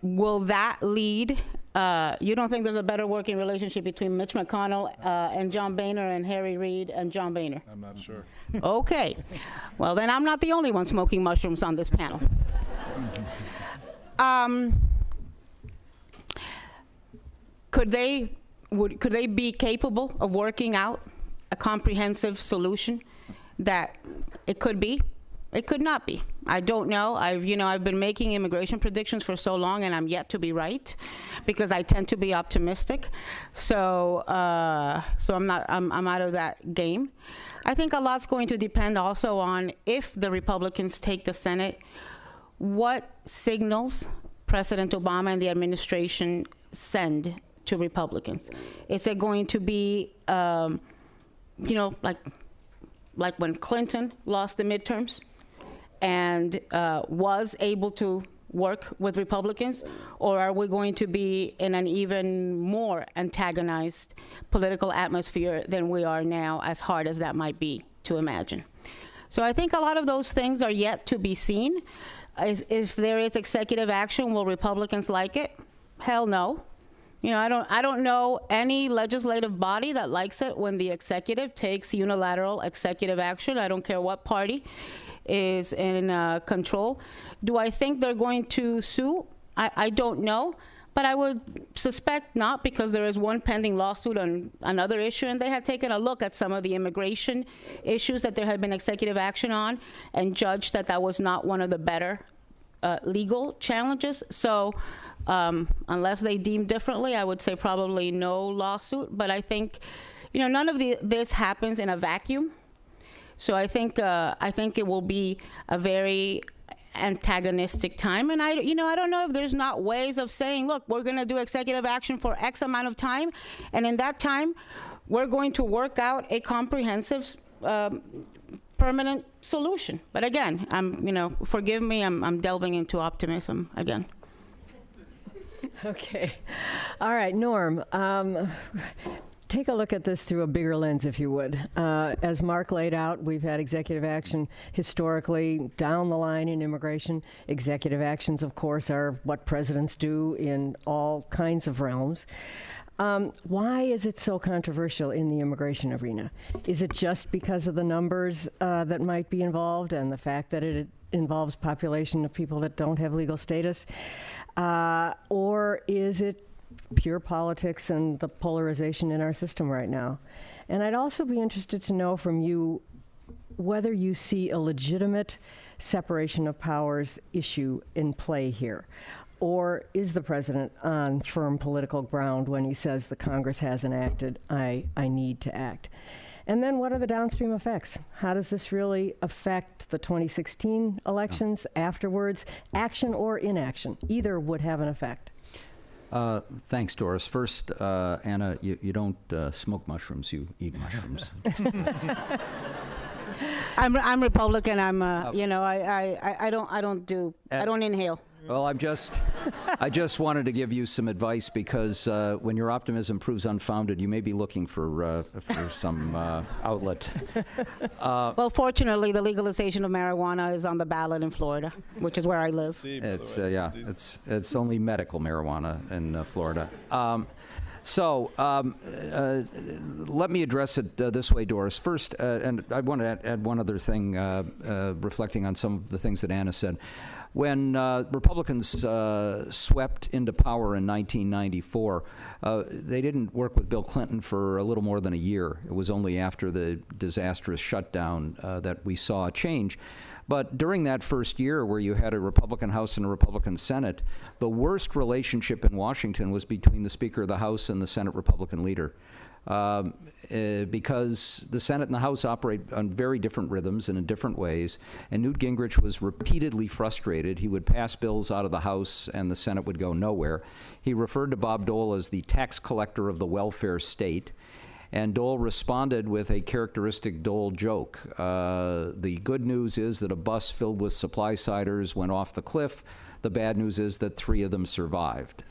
Will that lead? You don't think there's a better working relationship between Mitch McConnell and John Boehner and Harry Reid and John Boehner? I'm not sure. Okay. Well, then I'm not the only one smoking mushrooms on this panel. Could they be capable of working out a comprehensive solution that it could be? It could not be. I don't know. I've been making immigration predictions for so long, and I'm yet to be right, because I tend to be optimistic. So I'm out of that game. I think a lot's going to depend also on, if the Republicans take the Senate, what signals President Obama and the administration send to Republicans. Is it going to be, like when Clinton lost the midterms and was able to work with Republicans, or are we going to be in an even more antagonized political atmosphere than we are now, as hard as that might be to imagine? So I think a lot of those things are yet to be seen. If there is executive action, will Republicans like it? Hell no. I don't know any legislative body that likes it when the executive takes unilateral executive action. I don't care what party is in control. Do I think they're going to sue? I don't know, but I would suspect not, because there is one pending lawsuit on another issue, and they had taken a look at some of the immigration issues that there had been executive action on and judged that that was not one of the better legal challenges. So unless they deem differently, I would say probably no lawsuit. But I think, none of this happens in a vacuum. So I think it will be a very antagonistic time, and I don't know if there's not ways of saying, look, we're going to do executive action for X amount of time, and in that time, we're going to work out a comprehensive, permanent solution. But again, forgive me, I'm delving into optimism again. Okay. All right, Norm. Take a look at this through a bigger lens, if you would. As Mark laid out, we've had executive action historically down the line in immigration. Executive actions, of course, are what presidents do in all kinds of realms. Why is it so controversial in the immigration arena? Is it just because of the numbers that might be involved and the fact that it involves population of people that don't have legal status? Or is it pure politics and the polarization in our system right now? And I'd also be interested to know from you whether you see a legitimate separation of powers issue in play here. Or is the president on firm political ground when he says the Congress hasn't acted, I need to act? And then what are the downstream effects? How does this really affect the 2016 elections afterwards? Action or inaction, either would have an effect. Thanks, Doris. First, Anna, you don't smoke mushrooms, you eat mushrooms. I'm Republican. I don't inhale. Well, I just wanted to give you some advice, because when your optimism proves unfounded, you may be looking for some outlet. Well, fortunately, the legalization of marijuana is on the ballot in Florida, which is where I live. It's it's only medical marijuana in Florida. Let me address it this way, Doris. First, and I want to add one other thing, reflecting on some of the things that Anna said. When Republicans swept into power in 1994, they didn't work with Bill Clinton for a little more than a year. It was only after the disastrous shutdown that we saw a change. But during that first year, where you had a Republican House and a Republican Senate, the worst relationship in Washington was between the Speaker of the House and the Senate Republican leader. Because the Senate and the House operate on very different rhythms and in different ways, and Newt Gingrich was repeatedly frustrated. He would pass bills out of the House and the Senate would go nowhere. He referred to Bob Dole as the tax collector of the welfare state, and Dole responded with a characteristic Dole joke. The good news is that a bus filled with supply-siders went off the cliff. The bad news is that 3 of them survived.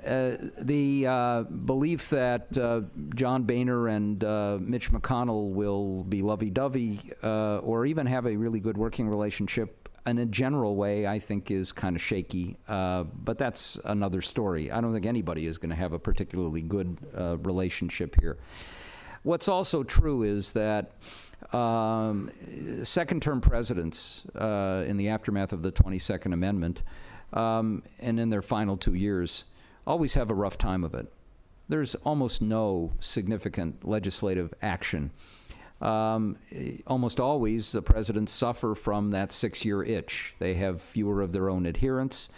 The belief that John Boehner and Mitch McConnell will be lovey-dovey or even have a really good working relationship in a general way, I think is kind of shaky. But that's another story. I don't think anybody is going to have a particularly good relationship here. What's also true is that second-term presidents in the aftermath of the 22nd Amendment and in their final 2 years always have a rough time of it. There's almost no significant legislative action. Almost always, the presidents suffer from that 6-year itch. They have fewer of their own adherents.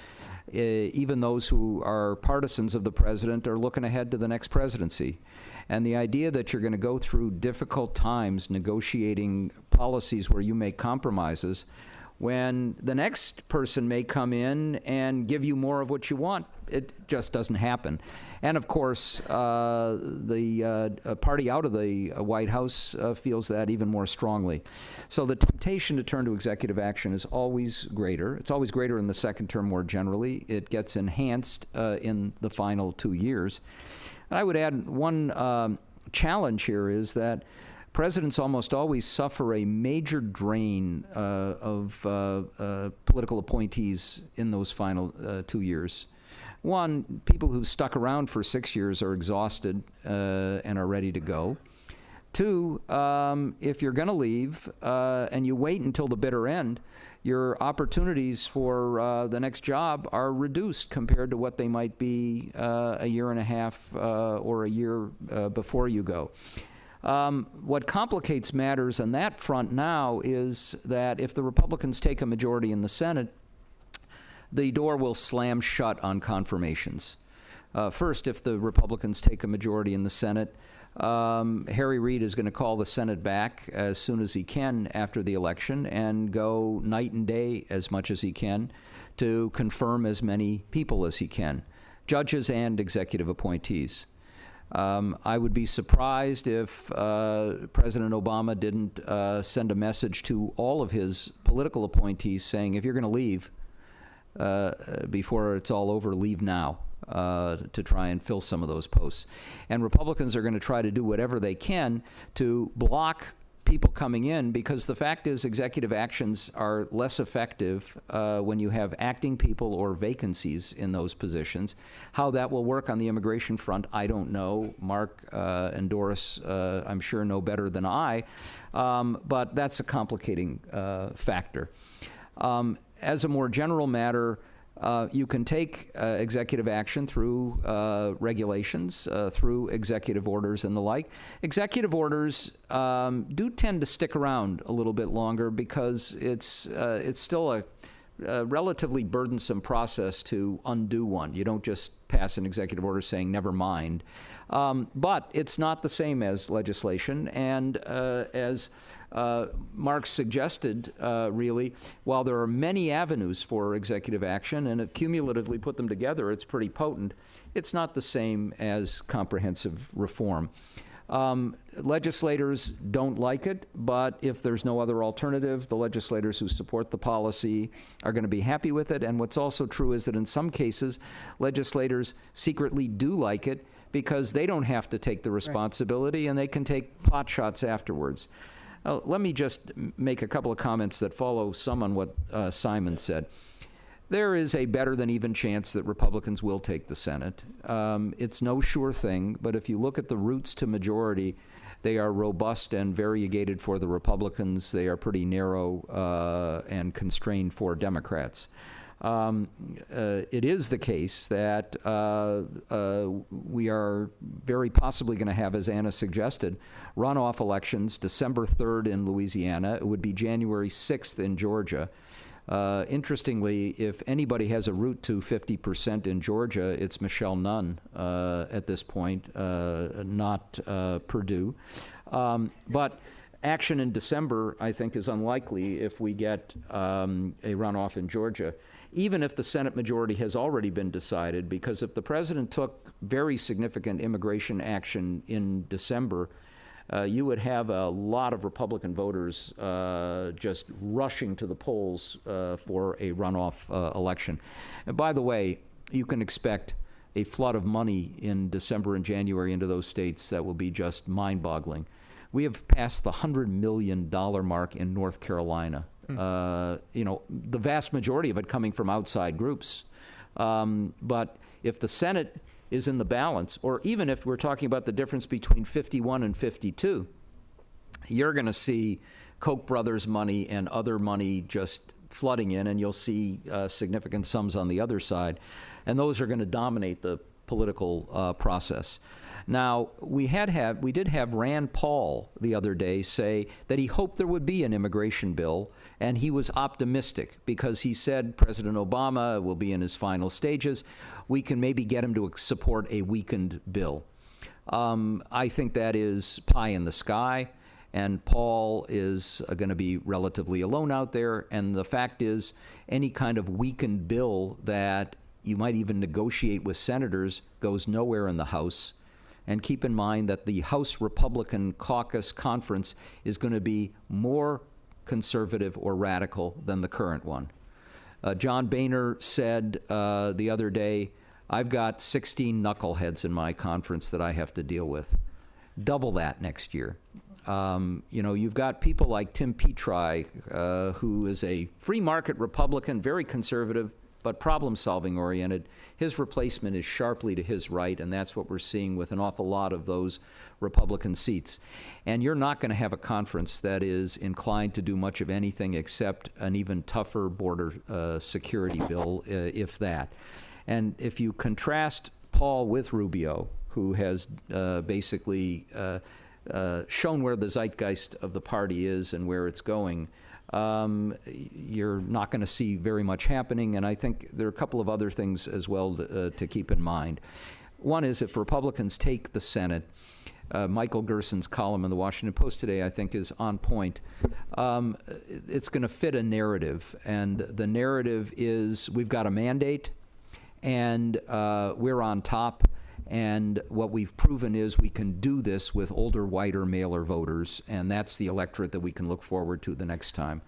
Even those who are partisans of the president are looking ahead to the next presidency. And the idea that you're going to go through difficult times negotiating policies where you make compromises, when the next person may come in and give you more of what you want, it just doesn't happen. And of course, the party out of the White House feels that even more strongly. So the temptation to turn to executive action is always greater. It's always greater in the second term more generally. It gets enhanced in the final 2 years. And I would add one challenge here is that presidents almost always suffer a major drain of political appointees in those final 2 years. One, people who've stuck around for 6 years are exhausted and are ready to go. Two, if you're going to leave and you wait until the bitter end, your opportunities for the next job are reduced compared to what they might be a year and a half or a year before you go. What complicates matters on that front now is that if the Republicans take a majority in the Senate, the door will slam shut on confirmations. First, if the Republicans take a majority in the Senate, Harry Reid is going to call the Senate back as soon as he can after the election and go night and day as much as he can to confirm as many people as he can, judges and executive appointees. I would be surprised if President Obama didn't send a message to all of his political appointees saying, if you're going to leave before it's all over, leave now. To try and fill some of those posts. And Republicans are going to try to do whatever they can to block people coming in, because the fact is executive actions are less effective when you have acting people or vacancies in those positions. How that will work on the immigration front, I don't know. Mark and Doris, I'm sure, know better than I, but that's a complicating factor. As a more general matter, you can take executive action through regulations, through executive orders and the like. Executive orders do tend to stick around a little bit longer because it's still a relatively burdensome process to undo one. You don't just pass an executive order saying never mind. But it's not the same as legislation, and as Mark suggested, really, while there are many avenues for executive action, and cumulatively put them together, it's pretty potent, it's not the same as comprehensive reform. Legislators don't like it, but if there's no other alternative, the legislators who support the policy are going to be happy with it. And what's also true is that in some cases, legislators secretly do like it because they don't have to take the responsibility, and they can take pot shots afterwards. Let me just make a couple of comments that follow some on what Simon said. There is a better than even chance that Republicans will take the Senate. It's no sure thing, but if you look at the routes to majority, they are robust and variegated for the Republicans. They are pretty narrow and constrained for Democrats. It is the case that we are very possibly going to have, as Anna suggested, runoff elections December 3rd in Louisiana. It would be January 6th in Georgia. Interestingly, if anybody has a route to 50% in Georgia, it's Michelle Nunn at this point, not Perdue. But action in December, I think, is unlikely if we get a runoff in Georgia, even if the Senate majority has already been decided, because if the president took very significant immigration action in December, you would have a lot of Republican voters just rushing to the polls for a runoff election. And by the way, you can expect a flood of money in December and January into those states that will be just mind-boggling. We have passed the $100 million mark in North Carolina. The vast majority of it coming from outside groups. But if the Senate is in the balance, or even if we're talking about the difference between 51 and 52, you're going to see Koch brothers money and other money just flooding in, and you'll see significant sums on the other side. And those are going to dominate the political process. Now, we did have Rand Paul the other day say that he hoped there would be an immigration bill, and he was optimistic because he said President Obama will be in his final stages. We can maybe get him to support a weakened bill. I think that is pie in the sky, and Paul is going to be relatively alone out there. And the fact is, any kind of weakened bill that you might even negotiate with senators goes nowhere in the House. And keep in mind that the House Republican Caucus Conference is going to be more conservative or radical than the current one. John Boehner said the other day, I've got 16 knuckleheads in my conference that I have to deal with. Double that next year. You've got people like Tim Petri, who is a free market Republican, very conservative, but problem-solving oriented. His replacement is sharply to his right, and that's what we're seeing with an awful lot of those Republican seats. And you're not going to have a conference that is inclined to do much of anything except an even tougher border security bill, if that. And if you contrast Paul with Rubio, who has basically shown where the zeitgeist of the party is and where it's going, you're not going to see very much happening. And I think there are a couple of other things as well to keep in mind. One is if Republicans take the Senate, Michael Gerson's column in the Washington Post today, I think, is on point. It's going to fit a narrative, and the narrative is we've got a mandate, and we're on top, and what we've proven is we can do this with older, whiter, mailer voters, and that's the electorate that we can look forward to the next time.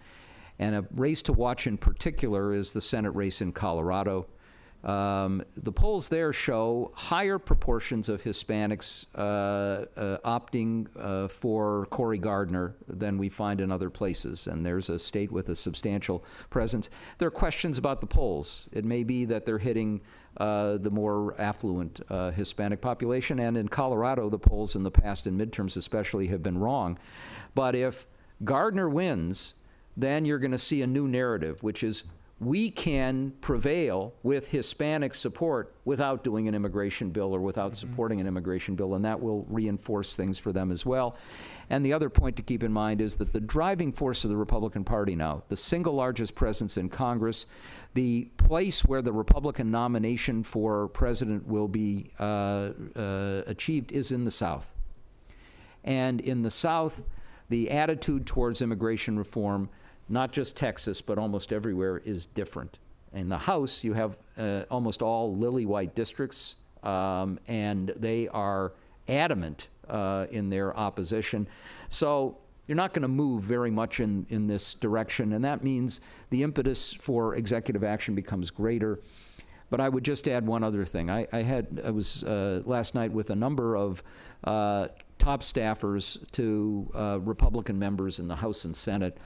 And a race to watch in particular is the Senate race in Colorado. The polls there show higher proportions of Hispanics opting for Cory Gardner than we find in other places, and there's a state with a substantial presence. There are questions about the polls. It may be that they're hitting the more affluent Hispanic population, and in Colorado, the polls in the past, in midterms especially, have been wrong. But if Gardner wins, then you're going to see a new narrative, which is we can prevail with Hispanic support without doing an immigration bill or without supporting an immigration bill, and that will reinforce things for them as well. And the other point to keep in mind is that the driving force of the Republican Party now, the single largest presence in Congress, the place where the Republican nomination for president will be achieved is in the South. And in the South, the attitude towards immigration reform, not just Texas, but almost everywhere, is different. In the House, you have almost all lily-white districts, and they are adamant in their opposition. So you're not going to move very much in this direction, and that means the impetus for executive action becomes greater. But I would just add one other thing. I was last night with a number of top staffers to Republican members in the House and Senate,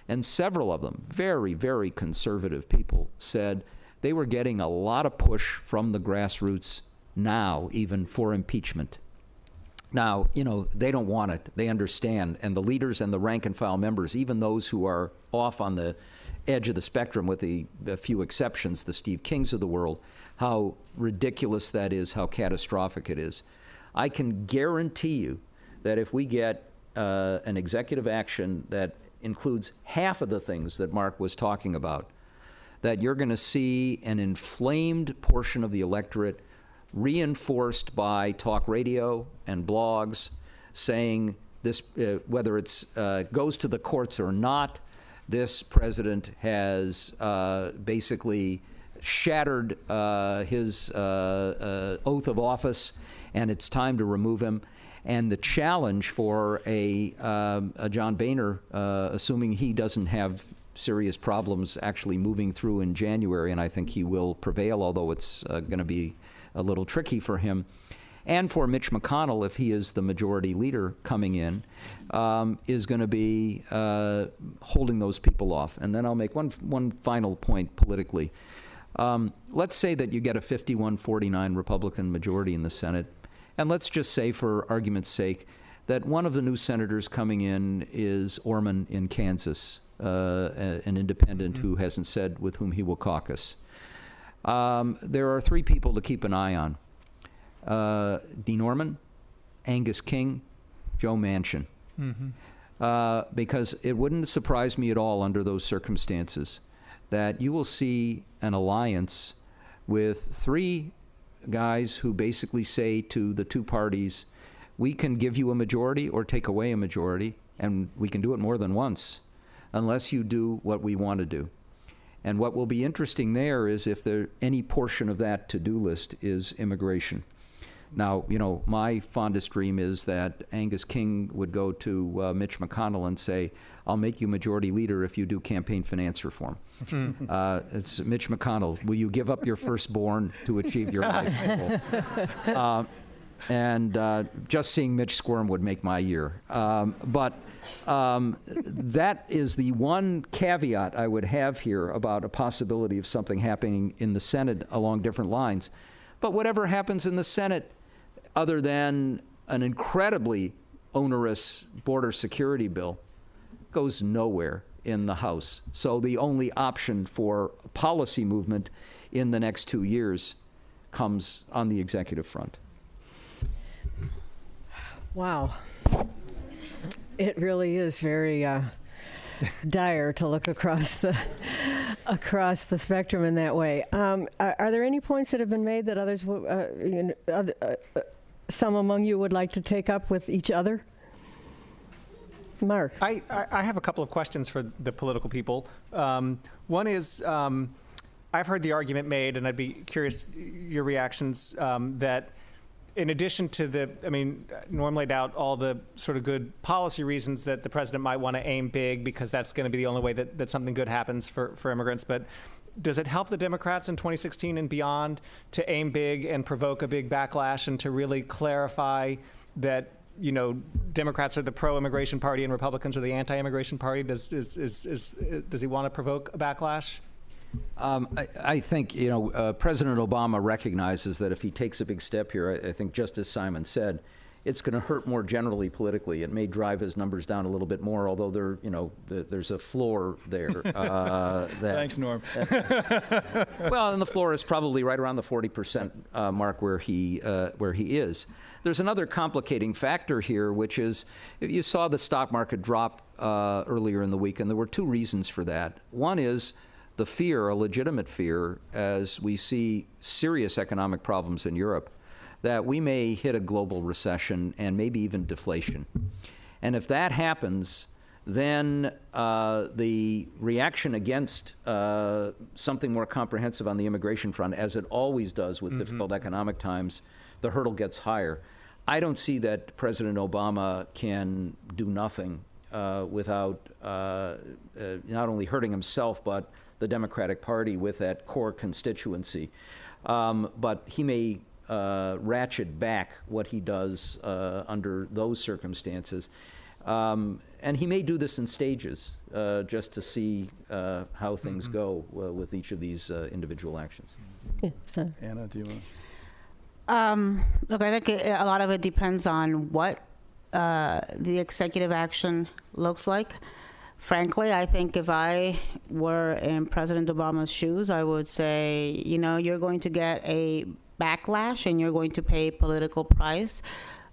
and several of them, very, very conservative people, said they were getting a lot of push from the grassroots now, even for impeachment. Now, they don't want it. They understand. And the leaders and the rank and file members, even those who are off on the edge of the spectrum with a few exceptions, the Steve Kings of the world, how ridiculous that is, how catastrophic it is. I can guarantee you that if we get an executive action that includes half of the things that Mark was talking about, that you're going to see an inflamed portion of the electorate reinforced by talk radio and blogs saying this, whether it's goes to the courts or not, this president has basically shattered his oath of office, and it's time to remove him. And the challenge for a John Boehner, assuming he doesn't have serious problems actually moving through in January, and I think he will prevail, although it's going to be a little tricky for him, and for Mitch McConnell, if he is the majority leader coming in, is going to be holding those people off. And then I'll make one final point politically. Let's say that you get a 51-49 Republican majority in the Senate. And let's just say, for argument's sake, that one of the new senators coming in is Orman in Kansas, an independent who hasn't said with whom he will caucus. There are three people to keep an eye on. Dean Orman, Angus King, Joe Manchin. Because it wouldn't surprise me at all under those circumstances that you will see an alliance with three guys who basically say to the two parties, we can give you a majority or take away a majority, and we can do it more than once, unless you do what we want to do. And what will be interesting there is if there any portion of that to-do list is immigration. Now, my fondest dream is that Angus King would go to Mitch McConnell and say, I'll make you majority leader if you do campaign finance reform. It's Mitch McConnell. Will you give up your firstborn to achieve your life goal? And just seeing Mitch squirm would make my year. But that is the one caveat I would have here about a possibility of something happening in the Senate along different lines. But whatever happens in the Senate, other than an incredibly onerous border security bill, goes nowhere in the House. So the only option for policy movement in the next 2 years comes on the executive front. Wow. It really is very dire to look across the spectrum in that way. Are there any points that have been made that others, some among you would like to take up with each other? Mark. I have a couple of questions for the political people. One is, I've heard the argument made, and I'd be curious your reactions, that in addition to Norm laid out all the sort of good policy reasons that the president might want to aim big because that's going to be the only way that something good happens for immigrants. But does it help the Democrats in 2016 and beyond to aim big and provoke a big backlash and to really clarify that, Democrats are the pro-immigration party and Republicans are the anti-immigration party? Does he want to provoke a backlash? I think, President Obama recognizes that if he takes a big step here, I think just as Simon said, it's going to hurt more generally politically. It may drive his numbers down a little bit more, although there's a floor there. Thanks, Norm. Well, and the floor is probably right around the 40% mark where he is. There's another complicating factor here, which is you saw the stock market drop earlier in the week, and there were two reasons for that. One is the fear, a legitimate fear, as we see serious economic problems in Europe, that we may hit a global recession and maybe even deflation. And if that happens, then the reaction against something more comprehensive on the immigration front, as it always does with difficult economic times, the hurdle gets higher. I don't see that President Obama can do nothing without not only hurting himself, but the Democratic Party with that core constituency. But he may ratchet back what he does under those circumstances. And he may do this in stages, just to see how things go with each of these individual actions. Yeah, so. Anna, do you want to? Look, I think a lot of it depends on what the executive action looks like. Frankly, I think if I were in President Obama's shoes, I would say, you're going to get a backlash and you're going to pay a political price,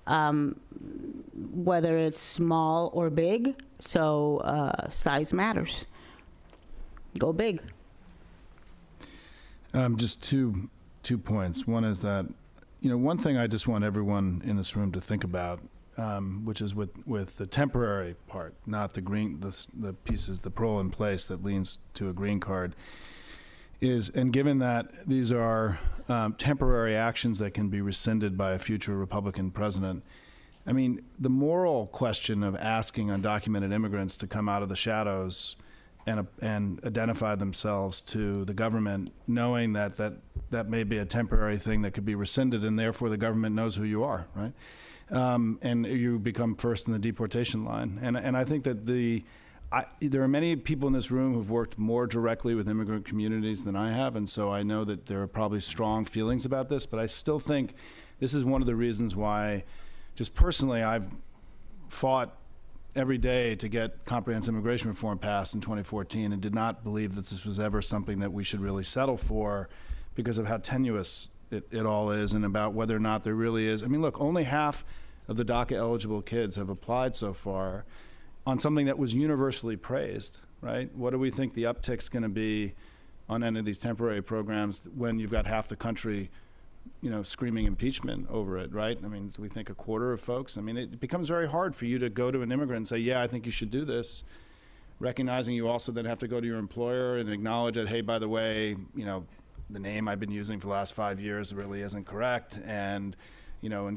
whether it's small or big. So size matters. Go big. Just two points. One is that, one thing I just want everyone in this room to think about, which is with the temporary part, not the pieces, the parole in place that leans to a green card, and given that these are temporary actions that can be rescinded by a future Republican president, the moral question of asking undocumented immigrants to come out of the shadows and identify themselves to the government, knowing that may be a temporary thing that could be rescinded, and therefore the government knows who you are, right? And you become first in the deportation line. And I think that there are many people in this room who've worked more directly with immigrant communities than I have, and so I know that there are probably strong feelings about this, but I still think this is one of the reasons why, just personally, I've fought every day to get comprehensive immigration reform passed in 2014 and did not believe that this was ever something that we should really settle for because of how tenuous it all is and about whether or not there really is. Look, only half of the DACA eligible kids have applied so far on something that was universally praised, right? What do we think the uptick's going to be on any of these temporary programs when you've got half the country screaming impeachment over it, right? So we think a quarter of folks. It becomes very hard for you to go to an immigrant and say, yeah, I think you should do this, recognizing you also then have to go to your employer and acknowledge that, hey, by the way, the name I've been using for the last 5 years really isn't correct, and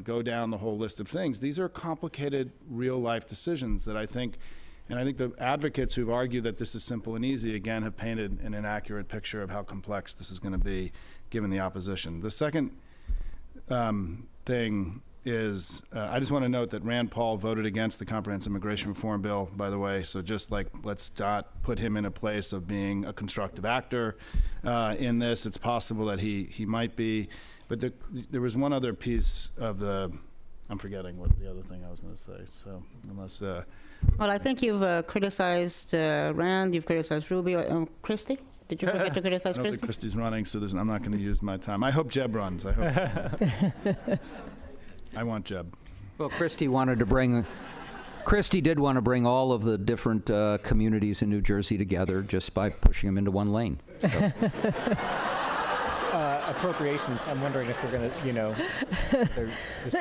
go down the whole list of things. These are complicated, real-life decisions that I think the advocates who've argued that this is simple and easy, again, have painted an inaccurate picture of how complex this is going to be, given the opposition. The second thing is, I just want to note that Rand Paul voted against the Comprehensive Immigration Reform Bill, by the way, so just like, let's not put him in a place of being a constructive actor in this. It's possible that he might be, but there was one other piece of I'm forgetting what the other thing I was going to say, so unless... Well, I think you've criticized Rand, you've criticized Rubio. Christie? Did you forget to criticize I don't Christie? think Christie's running, so I'm not going to use my time. I hope Jeb runs. I hope. I want Jeb. Well, Christie did want to bring all of the different communities in New Jersey together just by pushing them into one lane. So. Appropriations, I'm wondering if we're going to, they're just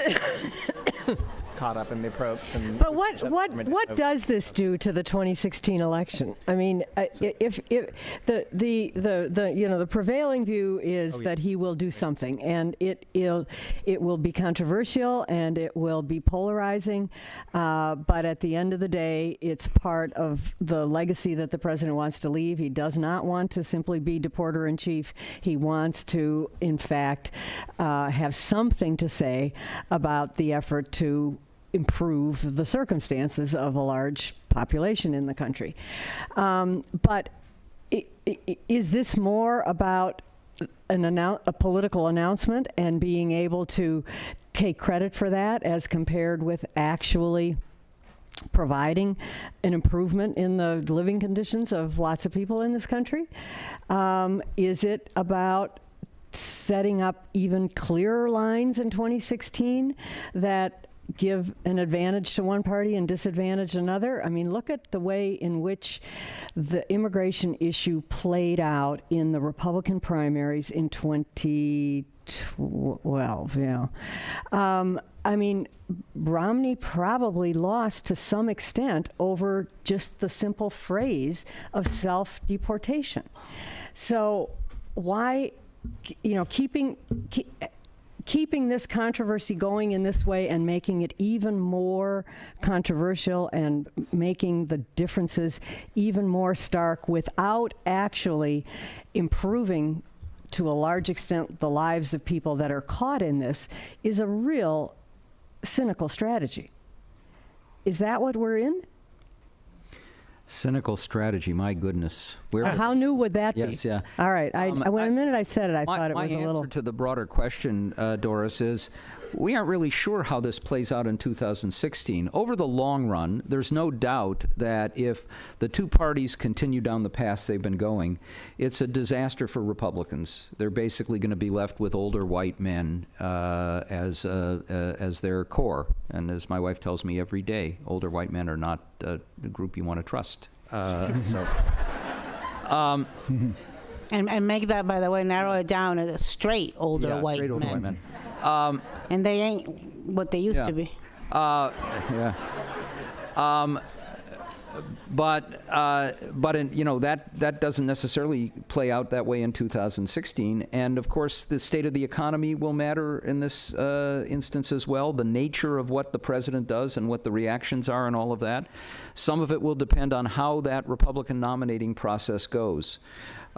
caught up in the approps. But what does this do to the 2016 election? I mean, if the prevailing view is that he will do something, and it will be controversial and it will be polarizing, but at the end of the day, it's part of the legacy that the president wants to leave. He does not want to simply be deporter in chief. He wants to, in fact, have something to say about the effort to improve the circumstances of a large population in the country. But is this more about a political announcement and being able to take credit for that as compared with actually providing an improvement in the living conditions of lots of people in this country? Is it about setting up even clearer lines in 2016 that give an advantage to one party and disadvantage another? I mean, look at the way in which the immigration issue played out in the Republican primaries in 2012. Yeah. I mean, Romney probably lost to some extent over just the simple phrase of self-deportation. So why, keeping this controversy going in this way and making it even more controversial and making the differences even more stark without actually improving to a large extent the lives of people that are caught in this is a real cynical strategy. Is that what we're in? Cynical strategy, my goodness. How new would that be? Yes, yeah. All right. The minute I said it, I thought it was a little... My answer to the broader question, Doris, is we aren't really sure how this plays out in 2016. Over the long run, there's no doubt that if the two parties continue down the path they've been going, it's a disaster for Republicans. They're basically going to be left with older white men as their core. And as my wife tells me every day, older white men are not a group you want to trust. And make that, by the way, narrow it down as straight older white straight older men. white men. And they ain't what they used to be. But that doesn't necessarily play out that way in 2016. And of course, the state of the economy will matter in this instance as well. The nature of what the president does and what the reactions are and all of that. Some of it will depend on how that Republican nominating process goes.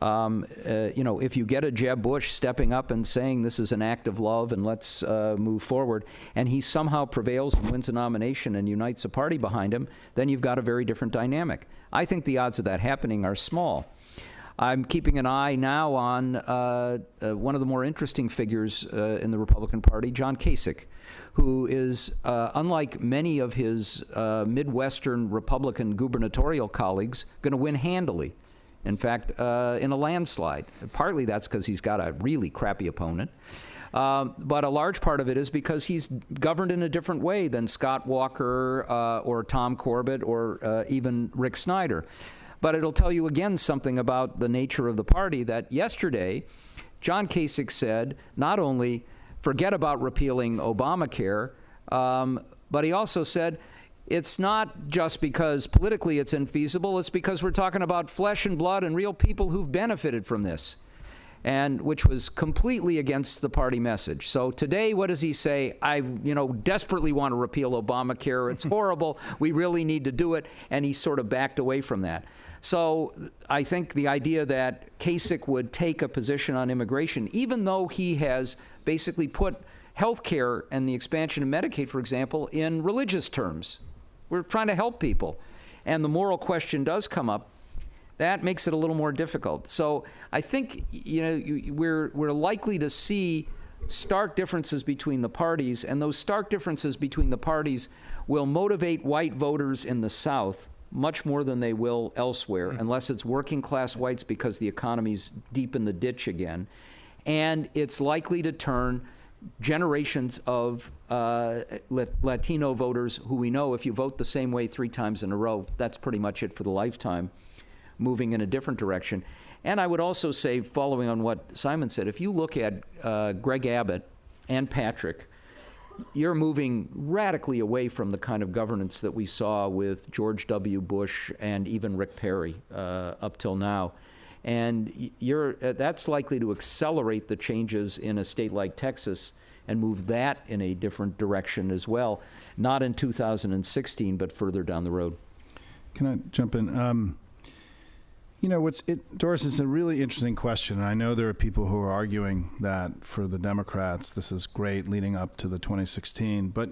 If you get a Jeb Bush stepping up and saying this is an act of love and let's move forward, and he somehow prevails and wins a nomination and unites a party behind him, then you've got a very different dynamic. I think the odds of that happening are small. I'm keeping an eye now on one of the more interesting figures in the Republican Party, John Kasich, who is, unlike many of his Midwestern Republican gubernatorial colleagues, going to win handily. In fact, in a landslide. Partly that's because he's got a really crappy opponent. But a large part of it is because he's governed in a different way than Scott Walker or Tom Corbett or even Rick Snyder. But it'll tell you again something about the nature of the party that yesterday, John Kasich said, not only forget about repealing Obamacare, but he also said, it's not just because politically it's infeasible, it's because we're talking about flesh and blood and real people who've benefited from this, and which was completely against the party message. So today, what does he say? I desperately want to repeal Obamacare. It's horrible. We really need to do it. And he sort of backed away from that. So I think the idea that Kasich would take a position on immigration, even though he has basically put healthcare and the expansion of Medicaid, for example, in religious terms. We're trying to help people. And the moral question does come up. That makes it a little more difficult. So I think, we're likely to see stark differences between the parties, and those stark differences between the parties will motivate white voters in the South much more than they will elsewhere, unless it's working class whites because the economy's deep in the ditch again. And it's likely to turn generations of Latino voters who we know, if you vote the same way 3 times in a row, that's pretty much it for the lifetime, moving in a different direction. And I would also say, following on what Simon said, if you look at Greg Abbott and Patrick, you're moving radically away from the kind of governance that we saw with George W. Bush and even Rick Perry up till now. And that's likely to accelerate the changes in a state like Texas and move that in a different direction as well, not in 2016, but further down the road. Can I jump in? Doris, it's a really interesting question. I know there are people who are arguing that for the Democrats, this is great leading up to the 2016. But,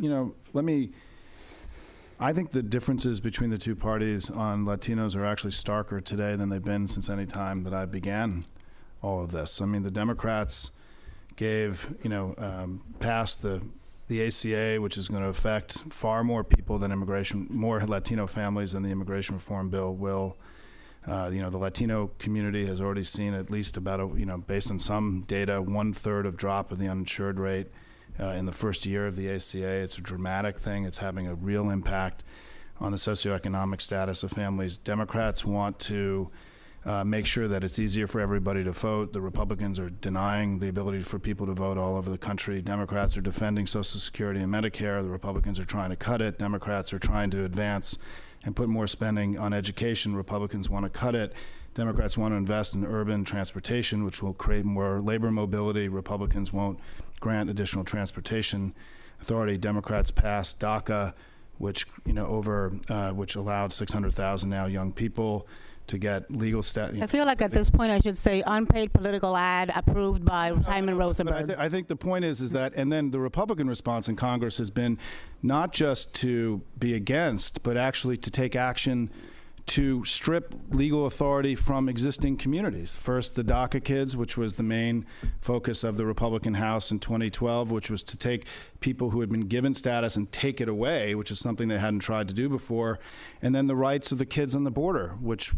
I think the differences between the two parties on Latinos are actually starker today than they've been since any time that I began all of this. I mean, the Democrats passed the ACA, which is going to affect far more people than more Latino families than the immigration reform bill will. The Latino community has already seen at least about based on some data, 1/3 of drop of the uninsured rate in the first year of the ACA. It's a dramatic thing. It's having a real impact on the socioeconomic status of families. Democrats want to make sure that it's easier for everybody to vote. The Republicans are denying the ability for people to vote all over the country. Democrats are defending Social Security and Medicare. The Republicans are trying to cut it. Democrats are trying to advance and put more spending on education. Republicans want to cut it. Democrats want to invest in urban transportation, which will create more labor mobility. Republicans won't grant additional transportation authority. Democrats passed DACA, which which allowed 600,000 now young people to get legal status. I feel like at this point I should say unpaid political ad approved by Simon Rosenberg. But I think the point is that, and then the Republican response in Congress has been not just to be against, but actually to take action to strip legal authority from existing communities. First, the DACA kids, which was the main focus of the Republican House in 2012, which was to take people who had been given status and take it away, which is something they hadn't tried to do before. And then the rights of the kids on the border, it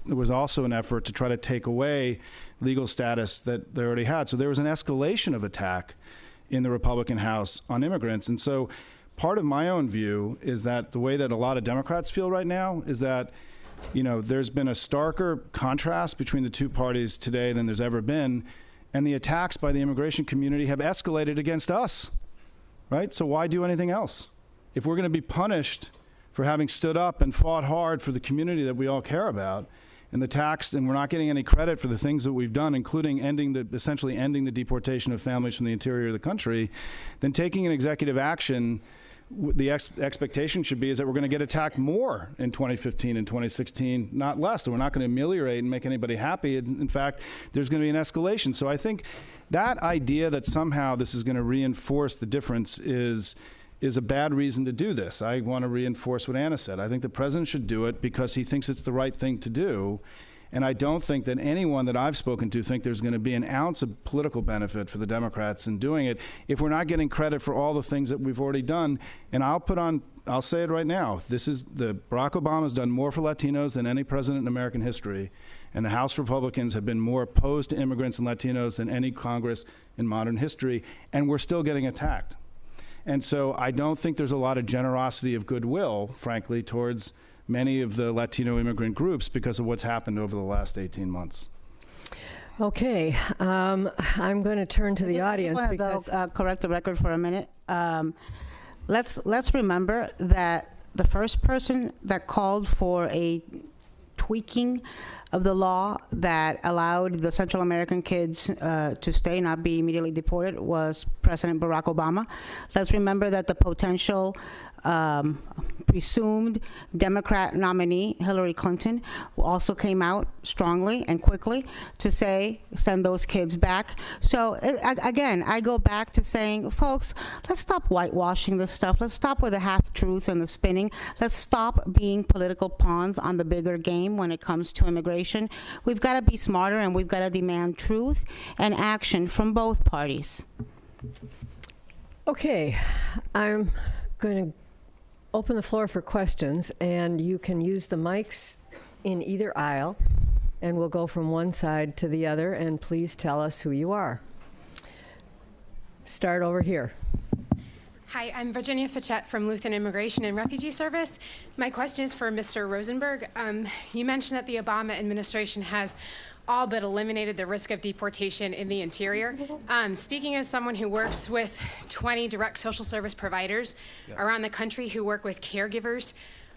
was also an effort to try to take away legal status that they already had. So there was an escalation of attack in the Republican House on immigrants. And so part of my own view is that the way that a lot of Democrats feel right now is that there's been a starker contrast between the two parties today than there's ever been, and the attacks by the immigration community have escalated against us, right? So why do anything else? If we're going to be punished for having stood up and fought hard for the community that we all care about, and we're not getting any credit for the things that we've done, including essentially ending the deportation of families from the interior of the country, then taking an executive action, the expectation should be is that we're going to get attacked more in 2015 and 2016, not less. So we're not going to ameliorate and make anybody happy. In fact, there's going to be an escalation. So I think that idea that somehow this is going to reinforce the difference is a bad reason to do this. I want to reinforce what Anna said. I think the president should do it because he thinks it's the right thing to do. And I don't think that anyone that I've spoken to think there's going to be an ounce of political benefit for the Democrats in doing it if we're not getting credit for all the things that we've already done. And I'll say it right now, Barack Obama's done more for Latinos than any president in American history. And the House Republicans have been more opposed to immigrants and Latinos than any Congress in modern history. And we're still getting attacked. And so I don't think there's a lot of generosity of goodwill, frankly, towards many of the Latino immigrant groups because of what's happened over the last 18 months. Okay, I'm going to turn to the audience because correct the record for a minute. Let's remember that the first person that called for a tweaking of the law that allowed the Central American kids to stay, not be immediately deported, was President Barack Obama. Let's remember that the potential presumed Democrat nominee Hillary Clinton, who also came out strongly and quickly to say, send those kids back. So again, I go back to saying, folks, let's stop whitewashing this stuff. Let's stop with the half-truths and the spinning. Let's stop being political pawns on the bigger game when it comes to immigration. We've got to be smarter, and we've got to demand truth and action from both parties. Okay, I'm going to open the floor for questions, and you can use the mics in either aisle, and we'll go from one side to the other, and please tell us who you are. Start over here. Hi, I'm Virginia Fichette from Lutheran Immigration and Refugee Service. My question is for Mr. Rosenberg. You mentioned that the Obama administration has all but eliminated the risk of deportation in the interior. Speaking as someone who works with 20 direct social service providers around the country who work with caregivers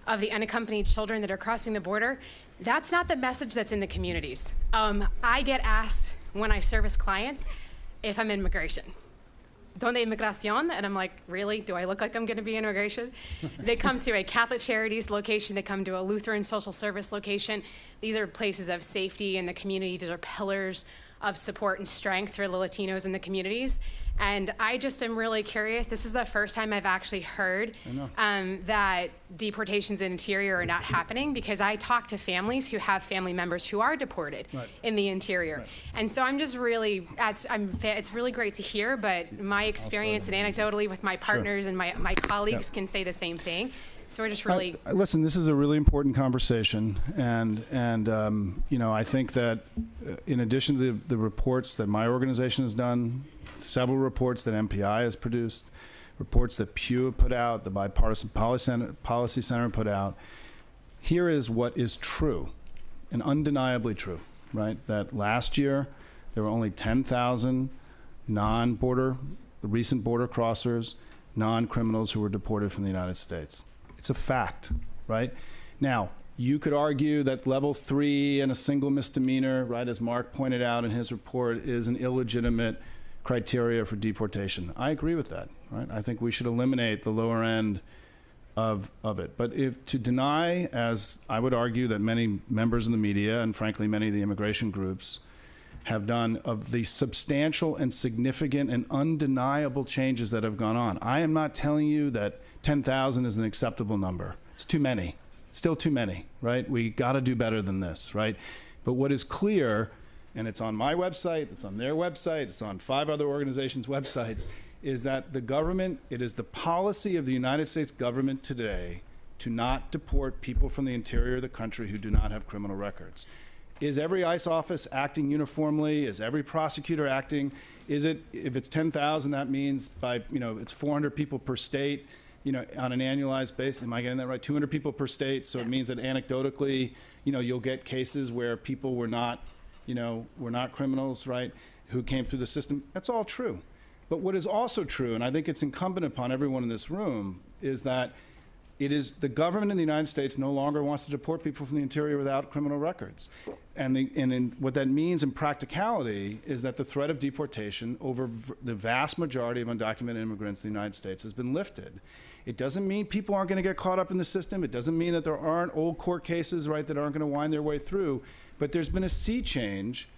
of the unaccompanied children that are crossing the border, that's not the message that's in the communities. I get asked when I service clients if I'm immigration. Donde Inmigración? And I'm like, really? Do I look like I'm going to be immigration? They come to a Catholic Charities location. They come to a Lutheran social service location. These are places of safety in the community. These are pillars of support and strength for the Latinos in the communities. And I just am really curious. This is the first time I've actually heard that deportations in interior are not happening, because I talk to families who have family members who are deported in the interior. And so I'm just really, it's really great to hear, but my experience and anecdotally with my partners and my colleagues can say the same thing. So we're just really... Listen, this is a really important conversation, and you know, I think that in addition to the reports that my organization has done, several reports that MPI has produced, reports that Pew put out, the Bipartisan Policy Center put out, here is what is true, and undeniably true, right? That last year there were only 10,000 recent border crossers, non-criminals who were deported from the United States. It's a fact, right? Now, you could argue that level 3 and a single misdemeanor, right, as Mark pointed out in his report, is an illegitimate criteria for deportation. I agree with that, right? I think we should eliminate the lower end of it. But if to deny, as I would argue that many members of the media and frankly many of the immigration groups have done, of the substantial and significant and undeniable changes that have gone on. I am not telling you that 10,000 is an acceptable number. It's too many. Still too many, right? We got to do better than this, right? But what is clear, and it's on my website, it's on their website, it's on 5 other organizations' websites, is that the government, it is the policy of the United States government today to not deport people from the interior of the country who do not have criminal records. Is every ICE office acting uniformly? Is every prosecutor acting? Is it, if it's 10,000, that means by, you know, it's 400 people per state, you know, on an annualized basis. Am I getting that right? 200 people per state. So it means that anecdotally, you know, you'll get cases where people were not, you know, were not criminals, right, who came through the system. That's all true. But what is also true, and I think it's incumbent upon everyone in this room, is that it is the government in the United States no longer wants to deport people from the interior without criminal records. And what that means in practicality is that the threat of deportation over the vast majority of undocumented immigrants in the United States has been lifted. It doesn't mean people aren't going to get caught up in the system. It doesn't mean that there aren't old court cases, right, that aren't going to wind their way through. But there's been a sea change,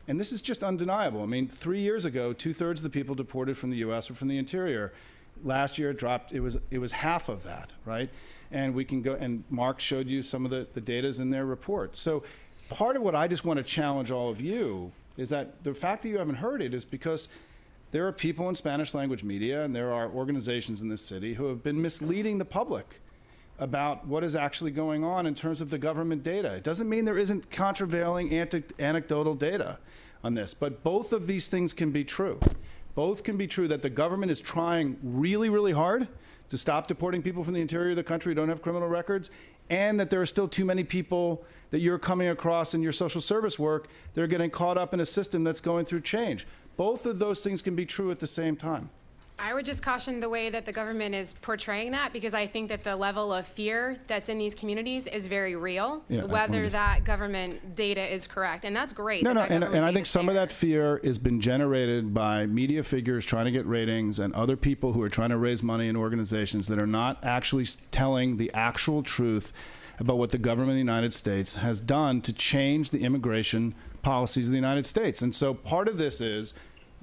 and this is just undeniable. I mean, 3 years ago, 2/3 of the people deported from the U.S. were from the interior. Last year it dropped, it was half of that, right? And we can go, and Mark showed you some of the data's in their report. So part of what I just want to challenge all of you is that the fact that you haven't heard it is because there are people in Spanish language media and there are organizations in this city who have been misleading the public about what is actually going on in terms of the government data. It doesn't mean there isn't contravailing anecdotal data on this, but both of these things can be true. Both can be true, that the government is trying really, really hard to stop deporting people from the interior of the country who don't have criminal records, and that there are still too many people that you're coming across in your social service work that are getting caught up in a system that's going through change. Both of those things can be true at the same time. I would just caution the way that the government is portraying that, because I think that the level of fear that's in these communities is very real, Yeah, whether that government data is correct. And that's great. No, that no, that and government I data think is some of fair. that fear has been generated by media figures trying to get ratings and other people who are trying to raise money in organizations that are not actually telling the actual truth about what the government of the United States has done to change the immigration policies of the United States. And so part of this is,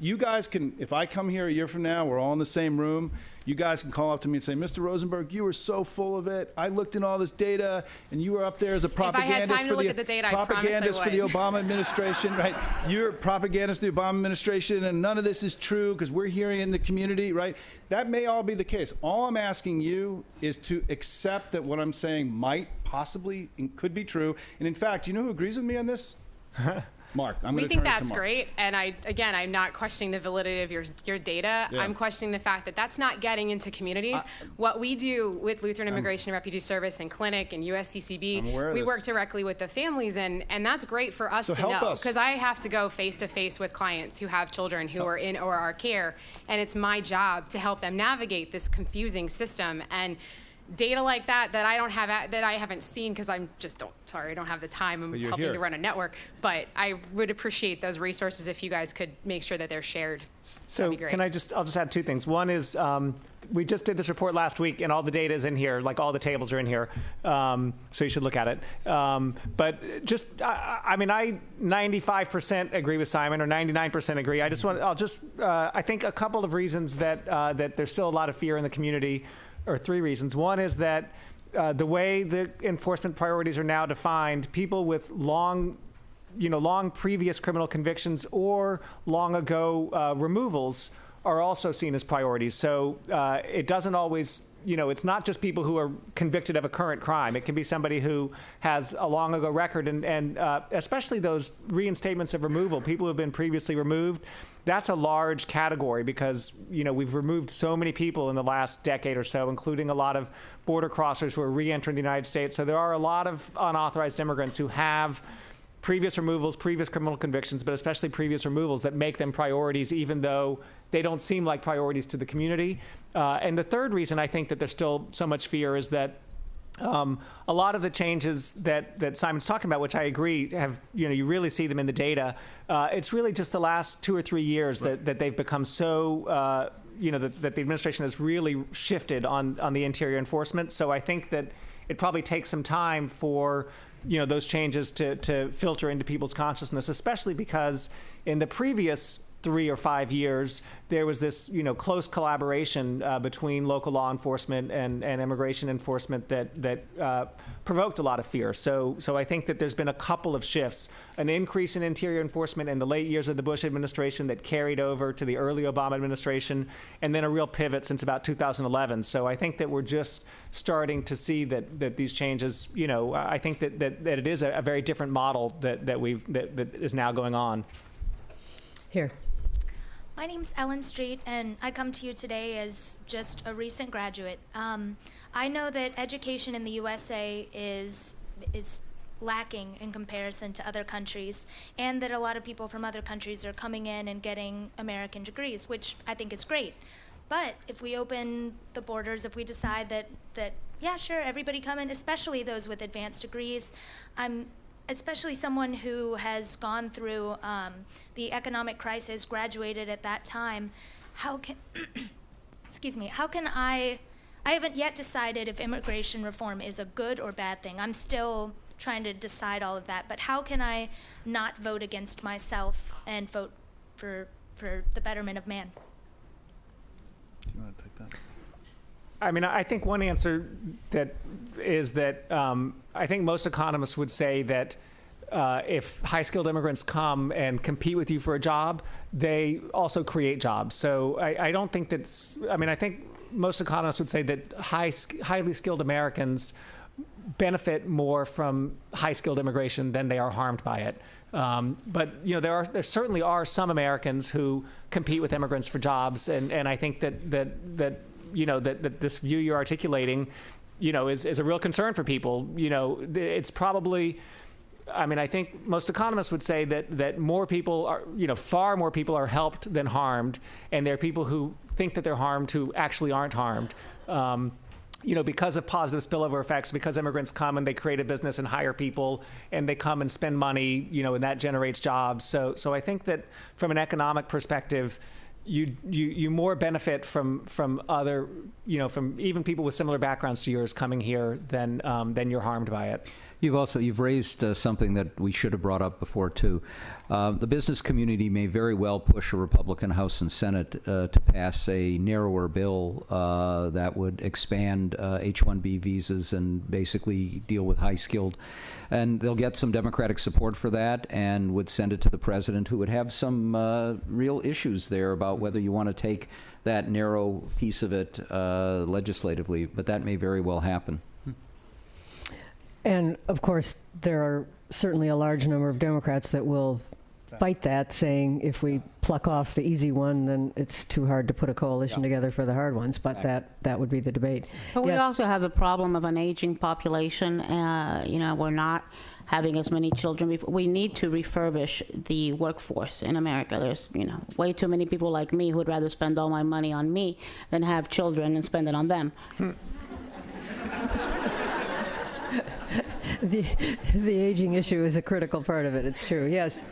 you guys can, if I come here a year from now, we're all in the same room, you guys can call up to me and say, Mr. Rosenberg, you were so full of it. I looked in all this data, and you were up there as a If I had propagandist time to look at the data, I promise I propagandist for the would. Obama administration, right? You're a propagandist for the Obama administration, and none of this is true because we're hearing in the community, right? That may all be the case. All I'm asking you is to accept that what I'm saying might possibly and could be true. And in fact, you know who agrees with me on this? Mark. I'm We going to think turn it to that's Mark. great, and I'm not questioning the validity of your data. Yeah. I'm questioning the fact that that's not getting into communities. What we do with Lutheran Immigration and Refugee Service and Clinic and I'm aware USCCB, of we this. work directly with the families, and that's great for us So to help know, us. because I have to go face to face with clients who have children who are in or our care, and it's my job to help them navigate this confusing system. And data like that I don't have, that I haven't seen, because I don't have the time. I'm But you're helping here. to run a network, but I would appreciate those resources if you guys could make sure that they're shared. So That'd be great. I'll just add two things. One is, we just did this report last week, and all the data is in here, like all the tables are in here. So you should look at it. But just, I mean, I 95% agree with Simon, or 99% agree. I think a couple of reasons that there's still a lot of fear in the community, or three reasons. One is that the way the enforcement priorities are now defined, people with long previous criminal convictions or long ago removals are also seen as priorities. So it doesn't always, it's not just people who are convicted of a current crime. It can be somebody who has a long ago record, and especially those reinstatements of removal, people who have been previously removed. That's a large category because, we've removed so many people in the last decade or so, including a lot of border crossers who are re-entering the United States. So there are a lot of unauthorized immigrants who have previous removals, previous criminal convictions, but especially previous removals that make them priorities, even though they don't seem like priorities to the community. And the third reason I think that there's still so much fear is that a lot of the changes that Simon's talking about, which I agree have, you really see them in the data. It's really just the last 2 or 3 years that they've become so, that the administration has really shifted on the interior enforcement. So I think that it probably takes some time for those changes to filter into people's consciousness, especially because in the previous 3 or 5 years, there was this, close collaboration between local law enforcement and immigration enforcement that provoked a lot of fear. So I think that there's been a couple of shifts, an increase in interior enforcement in the late years of the Bush administration that carried over to the early Obama administration, and then a real pivot since about 2011. So I think that we're just starting to see that these changes, I think that it is a very different model that is now going on. Here. My name's Ellen Street, and I come to you today as just a recent graduate. I know that education in the USA is lacking in comparison to other countries, and that a lot of people from other countries are coming in and getting American degrees, which I think is great. But if we open the borders, if we decide that yeah, sure, everybody come in, especially those with advanced degrees, especially someone who has gone through the economic crisis, graduated at that time, how can, how can I haven't yet decided if immigration reform is a good or bad thing. I'm still trying to decide all of that, but how can I not vote against myself and vote for the betterment of man? Do you want to take that? I mean, I think one answer is that I think most economists would say that if high-skilled immigrants come and compete with you for a job, they also create jobs. So I don't think I think most economists would say that highly skilled Americans benefit more from high-skilled immigration than they are harmed by it. But there certainly are some Americans who compete with immigrants for jobs, and I think that this view you're articulating, is a real concern for people. It's probably, I think most economists would say that more people are, far more people are helped than harmed, and there are people who think that they're harmed who actually aren't harmed. Because of positive spillover effects, because immigrants come and they create a business and hire people, and they come and spend money, and that generates jobs. So I think that from an economic perspective, you more benefit from other, from even people with similar backgrounds to yours coming here than you're harmed by it. You've raised something that we should have brought up before too. The business community may very well push a Republican House and Senate to pass a narrower bill that would expand H-1B visas and basically deal with high-skilled. And they'll get some Democratic support for that and would send it to the president, who would have some real issues there about whether you want to take that narrow piece of it legislatively. But that may very well happen. And of course, there are certainly a large number of Democrats that will fight that, saying if we pluck off the easy one, then it's too hard to put a coalition together for the hard ones. But that would be the debate. But we also have the problem of an aging population. We're not having as many children. We need to refurbish the workforce in America. There's, way too many people like me who would rather spend all my money on me than have children and spend it on them. The aging issue is a critical part of it. It's true. Yes.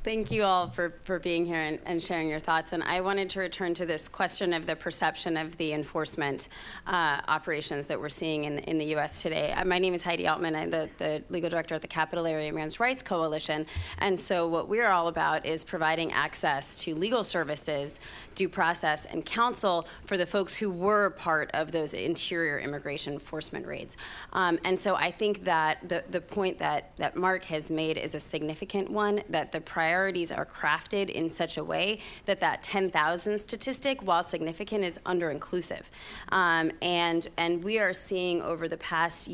Thank you all for being here and sharing your thoughts. And I wanted to return to this question of the perception of the enforcement operations that we're seeing in the U.S. today. My name is Heidi Altman. I'm the legal director at the Capital Area Immigrants' Rights Coalition. And so what we're all about is providing access to legal services, due process, and counsel for the folks who were part of those interior immigration enforcement raids. And so I think that the point that Mark has made is a significant one, that the priorities are crafted in such a way that 10,000 statistic, while significant, is under-inclusive. And we are seeing over the past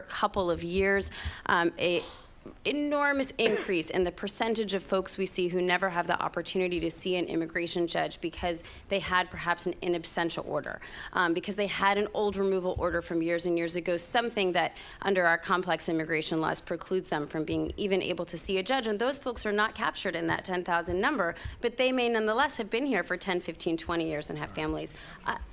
couple of years, a enormous increase in the percentage of folks we see who never have the opportunity to see an immigration judge because they had perhaps an in absentia order, because they had an old removal order from years and years ago, something that under our complex immigration laws precludes them from being even able to see a judge. And those folks are not captured in that 10,000 number, but they may nonetheless have been here for 10, 15, 20 years and have families.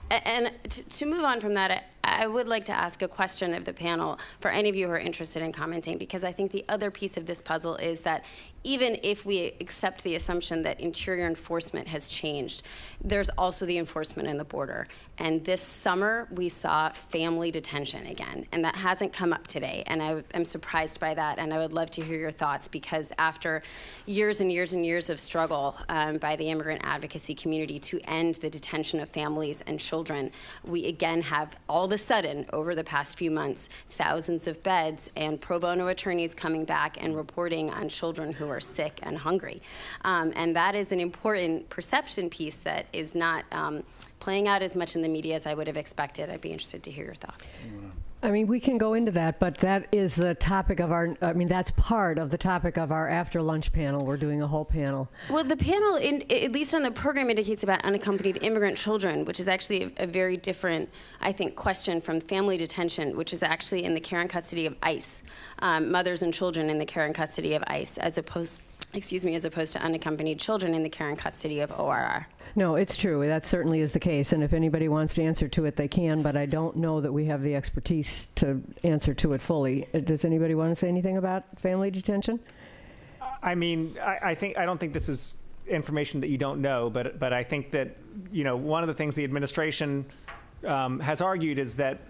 And to move on from that, I would like to ask a question of the panel for any of you who are interested in commenting, because I think the other piece of this puzzle is that even if we accept the assumption that interior enforcement has changed, there's also the enforcement in the border. And this summer, we saw family detention again, and that hasn't come up today. And I am surprised by that, and I would love to hear your thoughts, because after years and years and years of struggle by the immigrant advocacy community to end the detention of families and children, we again have all of a sudden, over the past few months, thousands of beds and pro bono attorneys coming back and reporting on children who are sick and hungry. And that is an important perception piece that is not playing out as much in the media as I would have expected. I'd be interested to hear your thoughts. I mean, we can go into that, but that is the topic of that's part of the topic of our after lunch panel. We're doing a whole panel. Well, the panel, at least on the program, indicates about unaccompanied immigrant children, which is actually a very different, I think, question from family detention, which is actually in the care and custody of ICE, mothers and children in the care and custody of ICE, as opposed to unaccompanied children in the care and custody of ORR. No, it's true. That certainly is the case. And if anybody wants to answer to it, they can, but I don't know that we have the expertise to answer to it fully. Does anybody want to say anything about family detention? I mean, I don't think this is information that you don't know, but I think that, one of the things the administration has argued is that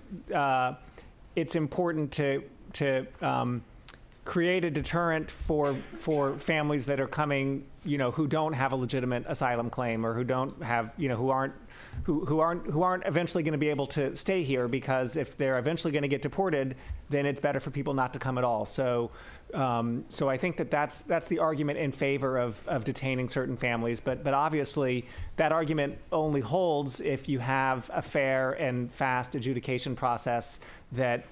it's important to create a deterrent for families that are coming, who don't have a legitimate asylum claim, or who don't have, who aren't eventually going to be able to stay here, because if they're eventually going to get deported, then it's better for people not to come at all. So I think that's the argument in favor of detaining certain families. But obviously that argument only holds if you have a fair and fast adjudication process that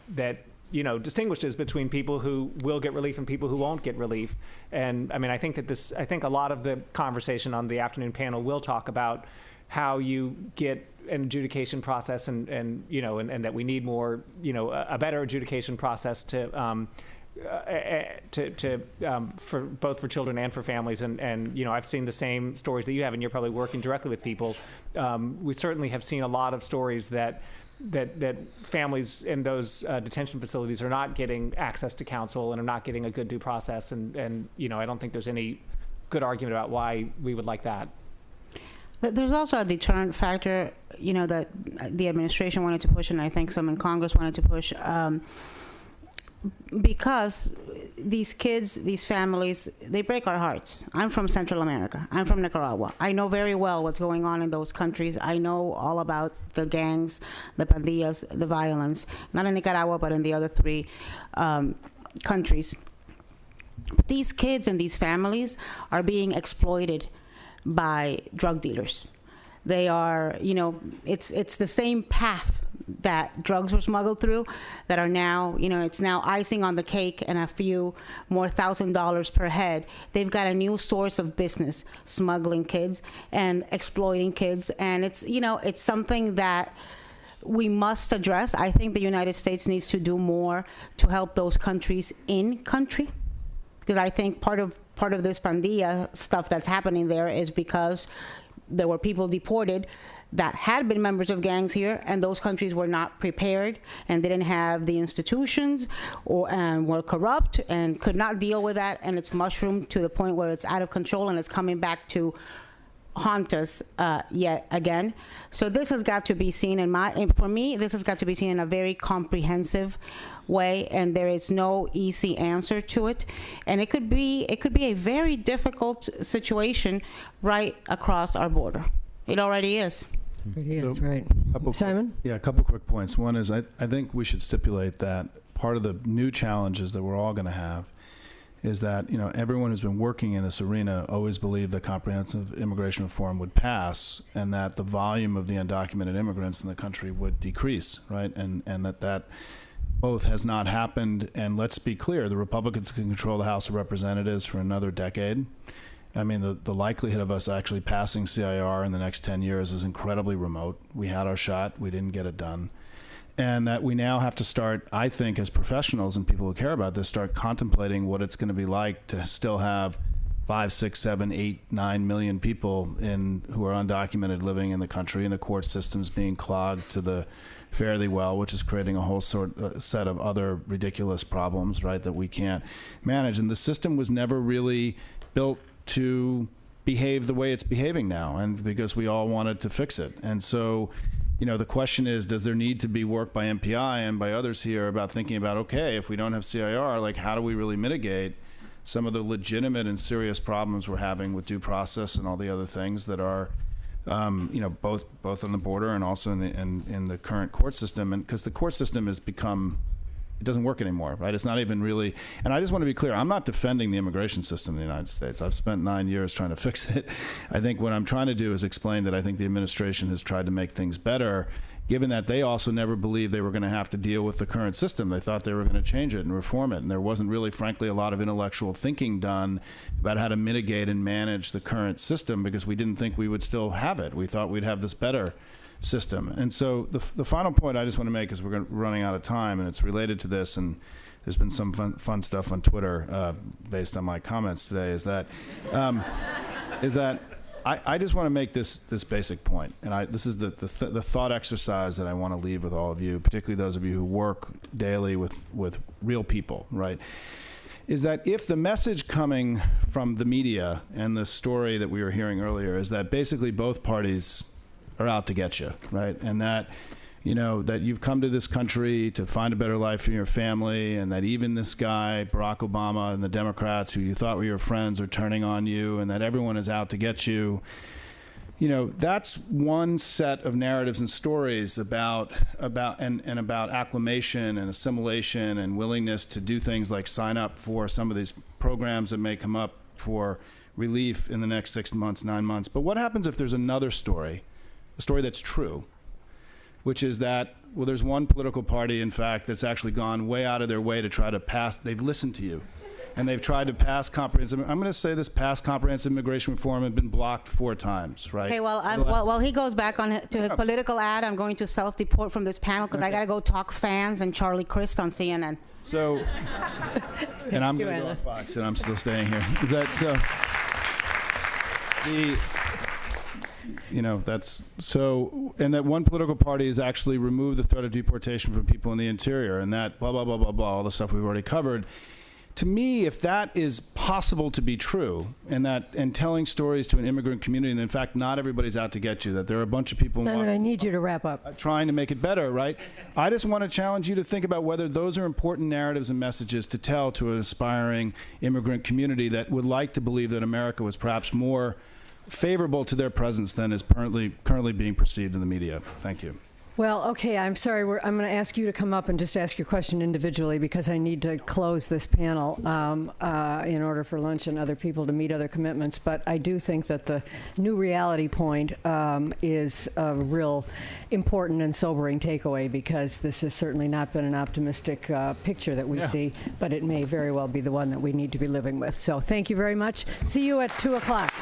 distinguishes between people who will get relief and people who won't get relief. And I mean, I think a lot of the conversation on the afternoon panel will talk about how you get an adjudication process and that we need more, a better adjudication process to for both for children and for families. And I've seen the same stories that you have, and you're probably working directly with people. We certainly have seen a lot of stories that families in those detention facilities are not getting access to counsel and are not getting a good due process. And I don't think there's any good argument about why we would like that. But there's also a deterrent factor, that the administration wanted to push, and I think some in Congress wanted to push, because these kids, these families, they break our hearts. I'm from Central America. I'm from Nicaragua. I know very well what's going on in those countries. I know all about the gangs, the pandillas, the violence, not in Nicaragua, but in the other three countries. But these kids and these families are being exploited by drug dealers. They are, it's the same path that drugs were smuggled through that are now, it's now icing on the cake and a few more $1,000s per head. They've got a new source of business, smuggling kids and exploiting kids. And it's something that we must address. I think the United States needs to do more to help those countries in country. Because I think part of this pandilla stuff that's happening there is because there were people deported that had been members of gangs here, and those countries were not prepared and didn't have the institutions and were corrupt and could not deal with that, and it's mushroomed to the point where it's out of control and it's coming back to haunt us yet again. So this has got to be seen for me, this has got to be seen in a very comprehensive way, and there is no easy answer to it. And it could be a very difficult situation right across our border. It already is. It is, right. Simon? A couple quick points. One is I think we should stipulate that part of the new challenges that we're all going to have is that, everyone who's been working in this arena always believed that comprehensive immigration reform would pass and that the volume of the undocumented immigrants in the country would decrease, right? And that both has not happened. And let's be clear, the Republicans can control the House of Representatives for another decade. I mean, the likelihood of us actually passing CIR in the next 10 years is incredibly remote. We had our shot. We didn't get it done. And that we now have to start, I think, as professionals and people who care about this, start contemplating what it's going to be like to still have 5, 6, 7, 8, 9 million people who are undocumented living in the country, and the court systems being clogged to the fairly well, which is creating a whole set of other ridiculous problems, right, that we can't manage. And the system was never really built to behave the way it's behaving now, and because we all wanted to fix it. And so, the question is, does there need to be work by MPI and by others here about thinking about, okay, if we don't have CIR, how do we really mitigate some of the legitimate and serious problems we're having with due process and all the other things that are, both on the border and also in the current court system. And because the court system has become, it doesn't work anymore, right? It's not even really, and I just want to be clear, I'm not defending the immigration system in the United States. I've spent 9 years trying to fix it. I think what I'm trying to do is explain that I think the administration has tried to make things better, given that they also never believed they were going to have to deal with the current system. They thought they were going to change it and reform it, and there wasn't really, frankly, a lot of intellectual thinking done about how to mitigate and manage the current system, because we didn't think we would still have it. We thought we'd have this better system. And so the final point I just want to make is we're running out of time, and it's related to this, and there's been some fun stuff on Twitter based on my comments today, is that I just want to make this basic point, and this is the thought exercise that I want to leave with all of you, particularly those of you who work daily with real people, right? Is that if the message coming from the media and the story that we were hearing earlier is that basically both parties are out to get you, right? And that, that you've come to this country to find a better life for your family, and that even this guy, Barack Obama, and the Democrats who you thought were your friends are turning on you, and that everyone is out to get you. That's one set of narratives and stories about acclimation and assimilation and willingness to do things like sign up for some of these programs that may come up for relief in the next 6 months, 9 months. But what happens if there's another story, a story that's true, which is that, well, there's one political party, in fact, that's actually gone way out of their way to try to pass, they've listened to you, and they've tried to pass comprehensive, I'm going to say this, pass comprehensive immigration reform and been blocked 4 times, right? Okay, while he goes back to his political ad, I'm going to self-deport from this panel because I got to go talk fans and Charlie Crist on CNN. So, and I'm you, going to go Anna. off Fox, and I'm still staying here. Is that so? That's so, and that one political party has actually removed the threat of deportation from people in the interior, and that blah, blah, blah, blah, blah, all the stuff we've already covered. To me, if that is possible to be true, and telling stories to an immigrant community, and in fact, not everybody's out to get you, that there are a bunch of people in Simon, I need you to wrap up. trying to make it better, right? I just want to challenge you to think about whether those are important narratives and messages to tell to an aspiring immigrant community that would like to believe that America was perhaps more favorable to their presence than is currently being perceived in the media. Thank you. Well, okay, I'm sorry. I'm going to ask you to come up and just ask your question individually because I need to close this panel in order for lunch and other people to meet other commitments. But I do think that the new reality point is a real important and sobering takeaway because this has certainly not been an optimistic picture that we see, but it may very well be the one that we need to be living with. So thank you very much. See you at 2 o'clock.